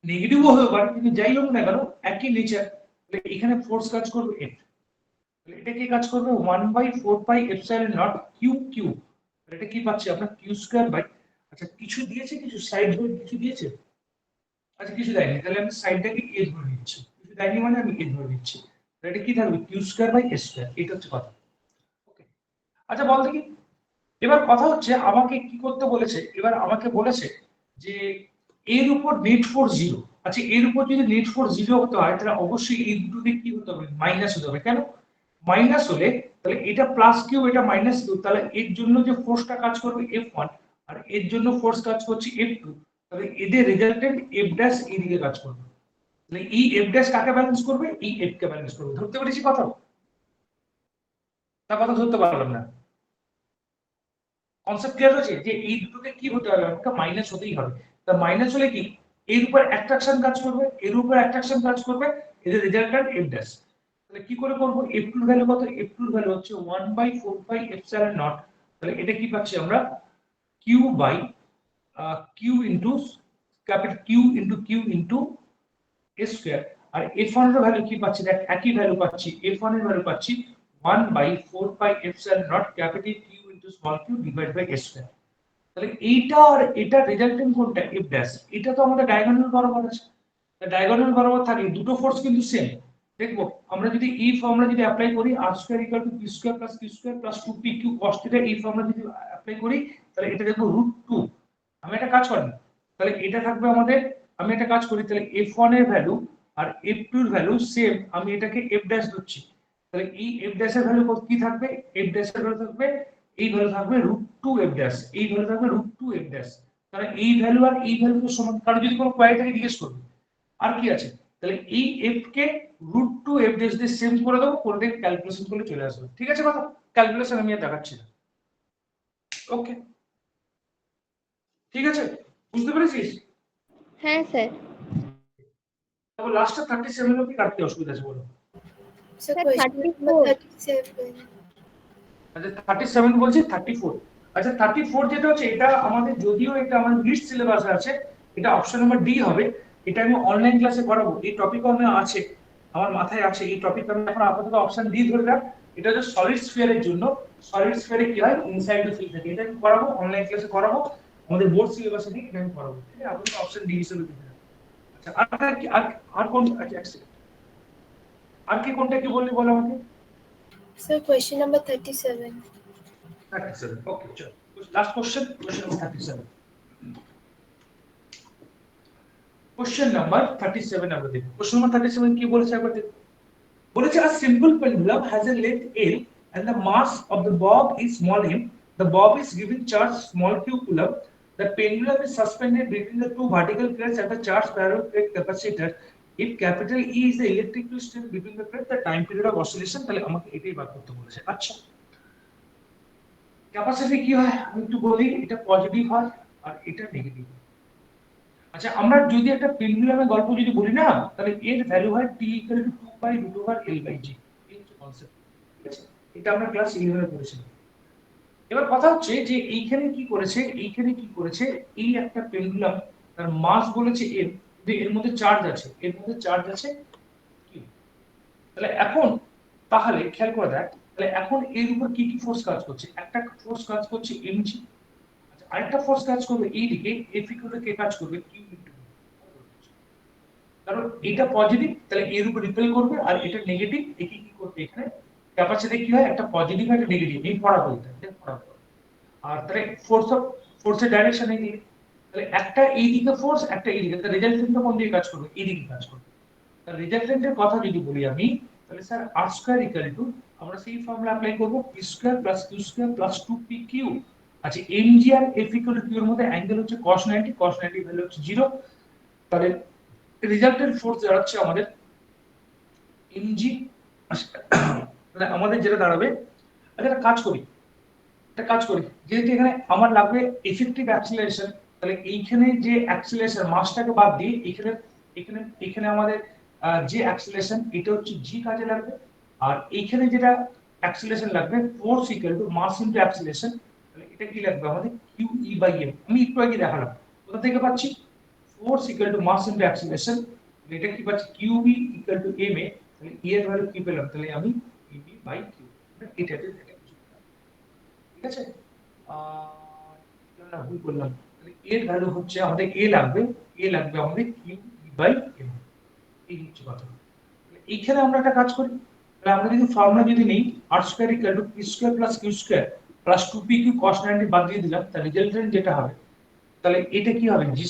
নেগেটিভও হতে পারে, কিন্তু যাই হোক না কেন একই নেচার। তাহলে এখানে ফোর্স কাজ করবে F, তাহলে এটা কি কাজ করবে 1/4πε0 কিউ কিউ, এটা কি পাচ্ছি আমরা কিউ স্কয়ার বাই, আচ্ছা কিছু দিয়েছে, কিছু সাইড ধরে কিছু দিয়েছে, আচ্ছা কিছু দেয়নি, তাহলে আমি সাইডটাকে a ধরে নিচ্ছি, কিছু দেয়নি মানে আমি a ধরে নিচ্ছি, তাহলে এটা কি থাকবে Q square by s square, এটা হচ্ছে কথা। ওকে, আচ্ছা বল দেখি, এবার কথা হচ্ছে আমাকে কি করতে বলেছে, এবার আমাকে বলেছে যে এর উপর নেট ফোর্স 0। আচ্ছা এর উপর যদি নেট ফোর্স 0 হতে হয়, তাহলে অবশ্যই এই দুটোতে কি হতে হবে, মাইনাস হতে হবে। কেন মাইনাস হলে, তাহলে এটা প্লাস কিউ, এটা মাইনাস কিউ, তাহলে এর জন্য যে ফোর্সটা কাজ করবে F1, আর এর জন্য ফোর্স কাজ করছে F2, তাহলে এদের রেজাল্টেন্ট F ড্যাশ এই দিকে কাজ করবে। তাহলে এই F ড্যাশ কাকে ব্যালেন্স করবে, এই F কে ব্যালেন্স করবে। ধরতে পেরেছি কথা, তা কথা ধরতে পারলাম না, কনসেপ্ট ক্লিয়ার হয়েছে যে এই দুটোকে কি হতে হবে, আমাকে মাইনাস হতেই হবে। তা মাইনাস হলে কি, এর উপর অ্যাট্রাকশন কাজ করবে, এর উপর অ্যাট্রাকশন কাজ করবে, এদের রেজাল্টেন্ট F ড্যাশ। তাহলে কি করে করব, F2 এর ভ্যালু কত, F2 এর ভ্যালু হচ্ছে 1/4πε0, তাহলে এটা কি পাচ্ছি আমরা Q by Q into capital Q into s square. আর F1 এর ভ্যালু কি পাচ্ছি, দেখ একই ভ্যালু পাচ্ছি, F1 এর ভ্যালু পাচ্ছি 1/4πε0 capital Q into small q divide by s square. তাহলে এইটা আর এটা রেজাল্টেন্ট কোনটা, F ড্যাশ, এটা তো আমাদের ডায়াগোনাল বরাবর আছে, ডায়াগোনাল বরাবর থাকে দুটো ফোর্স কিন্তু সেম। দেখবো আমরা যদি এই ফর্মুলা যদি অ্যাপ্লাই করি, r square equal two p square plus q square plus 2pq cos θ, এই ফর্মুলা যদি অ্যাপ্লাই করি, তাহলে এটা দেখবো √2। আমি একটা কাজ করি, তাহলে এটা থাকবে আমাদের, আমি একটা কাজ করি, তাহলে f1 এর ভ্যালু আর f2 এর ভ্যালু সেম, আমি এটাকে f ড্যাশ ধরছি, তাহলে এই f ড্যাশ এর ভ্যালু কি থাকবে, f ড্যাশ এর ভ্যালু থাকবে এই ভ্যালু থাকবে √2f', এই ভ্যালু থাকবে √2f'। তাহলে এই ভ্যালু আর এই ভ্যালু সমান, কারণ যদি কোনো কোয়ারি থেকে জিজ্ঞেস করবে আর কি আছে, তাহলে এই f কে √2f' দিয়ে সেম করে দেবো, করে দিয়ে ক্যালকুলেশন করলে চলে আসবে। ঠিক আছে কথা, ক্যালকুলেশন আমি আর দেখাচ্ছি না। ওকে, ঠিক আছে, বুঝতে পেরেছিস? হ্যাঁ স্যার। তারপর লাস্টে 37 অবধি কাটতে অসুবিধা আছে বলো? So Sir, question 34. number 37. আচ্ছা 37 বলছি 34। আচ্ছা 34 যেটা হচ্ছে, এটা আমাদের যদিও এটা আমার লিস্ট সিলেবাসে আছে, এটা অপশন নাম্বার ডি হবে। এটা আমি অনলাইন ক্লাসে করাবো, এই টপিক আমার আছে, আমার মাথায় আছে এই টপিক। আমি এখন আপাতত অপশন ডি ধরে রাখ। এটা হচ্ছে সলিড স্ফিয়ারের জন্য। সলিড স্ফিয়ারে কি হয়, ইনসাইড দ্য ফিল্ড থাকে, এটা আমি করাবো অনলাইন ক্লাসে করাবো, আমাদের বোর্ড সিলেবাসে নিয়ে এটা আমি করাবো। ঠিক আছে, আপাতত অপশন ডি হিসেবে ধরে রাখ। আচ্ছা আর কোন, আচ্ছা এক সেকেন্ড, আর কি কোনটা কি বললি বলো আমাকে? So question number 37. 37, okay, চল last question, question number 37। Question number 37 আমরা দেখব। কোশ্চেন নাম্বার 37 কি বলেছে একবার দেখো। বলেছে a simple pendulum has a length L and the mass of the bob is small m. The bob is given charge small q coulomb. The pendulum is suspended between the two vertical plates at the charge parallel plate capacitor. If capital E is the electric distance between the plate, the time period of oscillation, তাহলে আমাকে এটাই বার করতে বলেছে। আচ্ছা capacity কি হয় আমি একটু বলি, এটা পজিটিভ হয় আর এটা নেগেটিভ। আচ্ছা আমরা যদি একটা পেন্ডুলামের গল্প যদি বলি না, তাহলে এর ভ্যালু হয় t = 2π√L/g। এই হচ্ছে কনসেপ্ট, ঠিক আছে? এটা আমরা ক্লাস 11 এ পড়েছিলাম। এবার কথা হচ্ছে যে এইখানে কি করেছে, এই একটা পেন্ডুলাম, তার মাস বলেছে m, কিন্তু এর মধ্যে চার্জ আছে, q। তাহলে এখন তাহলে খেয়াল করে দেখ, তাহলে এখন এর উপর কি কি ফোর্স কাজ করছে, একটা ফোর্স কাজ করছে mg, আচ্ছা আরেকটা ফোর্স কাজ করবে এই দিকে F = কে কাজ করবে q × কারণ এটা পজিটিভ, তাহলে এর উপর রিপেল করবে, আর এটা নেগেটিভ, একে কি করবে এখানে ক্যাপাসিটি কি হয়, একটা পজিটিভ আর একটা নেগেটিভ, এই ফলাফল থাকে ফলাফল। আর তাহলে ফোর্সের ডাইরেকশন এই দিকে, তাহলে একটা এই দিকে ফোর্স, একটা এই দিকে, তাহলে রেজাল্টেন্টটা কোন দিকে কাজ করবে, এই দিকে কাজ করবে। তাহলে রেজাল্টেন্টের কথা যদি বলি আমি, তাহলে স্যার r² আমরা সেই ফর্মুলা অ্যাপ্লাই করব, p² + q² + 2pq। আচ্ছা mg আর F = q এর মধ্যে অ্যাঙ্গেল হচ্ছে cos 90, cos 90 ভ্যালু হচ্ছে 0। তাহলে রেজাল্টেন্ট ফোর্স দাঁড়াচ্ছে আমাদের mg, তাহলে আমাদের যেটা দাঁড়াবে, আচ্ছা একটা কাজ করি, যেহেতু এখানে আমার লাগবে এফেক্টিভ অ্যাক্সিলারেশন, তাহলে এইখানে যে অ্যাক্সিলারেশন মাসটাকে বাদ দিয়ে এখানে আমাদের যে অ্যাক্সিলারেশন এটা হচ্ছে g কাজে লাগবে, আর এইখানে যেটা অ্যাক্সিলারেশন লাগবে ফোর্স = মাস × অ্যাক্সিলারেশন, তাহলে এটা কি লাগবে আমাদের qE/m। আমি একটু আগে দেখালাম, কোথা থেকে পাচ্ছি, ফোর্স = মাস × অ্যাক্সিলারেশন, এটা কি পাচ্ছি qB = ma। তাহলে e এর ভ্যালু কি পেলাম, তাহলে আমি ab/q, এটা ঠিক আছে। না ভুল করলাম, তাহলে এর ভ্যালু হচ্ছে আমাদের a লাগবে আমাদের qE/m, এই হচ্ছে কথা। এইখানে আমরা একটা কাজ করি, তাহলে আমরা যদি ফর্মুলা যদি নেই r² = p² + q² + 2pq cos 90 বাদ দিয়ে দিলাম, তাহলে রেজাল্টেন্ট যেটা হবে, তাহলে এটা কি হবে g²,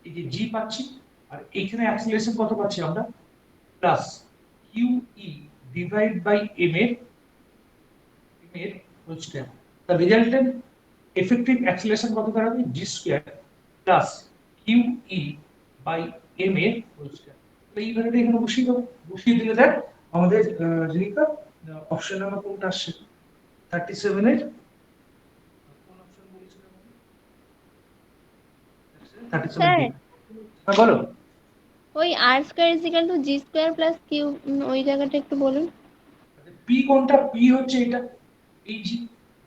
এই যে g পাচ্ছি, আর এইখানে অ্যাক্সিলারেশন কত পাচ্ছি আমরা, প্লাস qE/m এর whole square. The resultant effective acceleration কত দাঁড়াবে, g² + qE/m এর হোল স্কয়ার। তো এই ভ্যালুটা এখানে বসিয়ে দিলে দেখ আমাদের যেটা অপশন নাম্বার কোনটা আসছে 37 এর কোন অপশন বলেছিলাম, 37 স্যার হ্যাঁ বলো। ওই r² = g² + q, ওই জায়গাটা একটু বলুন। p কোনটা, p হচ্ছে এটা এই g,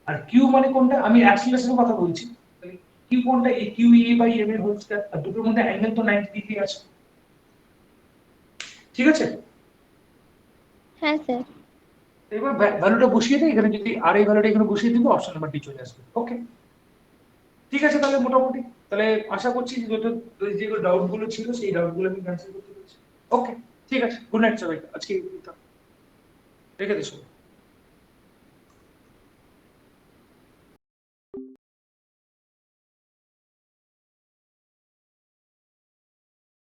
আর q মানে কোনটা, আমি অ্যাক্সিলারেশনের কথা বলছি, তাহলে q কোনটা, এই qE/m এর হোল স্কয়ার, আর দুটোর মধ্যে অ্যাঙ্গেল তো 90 ডিগ্রি আছে, ঠিক আছে। হ্যাঁ স্যার। এবার ভ্যালুটা বসিয়ে দিই এখানে, যদি আর এই ভ্যালুটা এখানে বসিয়ে দিব, অপশন নাম্বার ডি চলে আসবে। ওকে ঠিক আছে, তাহলে মোটামুটি তাহলে আশা করছি যে ডাউট গুলো ছিল সেই ডাউট গুলো আমি ক্যান্সেল করতে পেরেছি। ওকে ঠিক আছে, গুড নাইট সবাই, আজকে রেখে দিচ্ছি।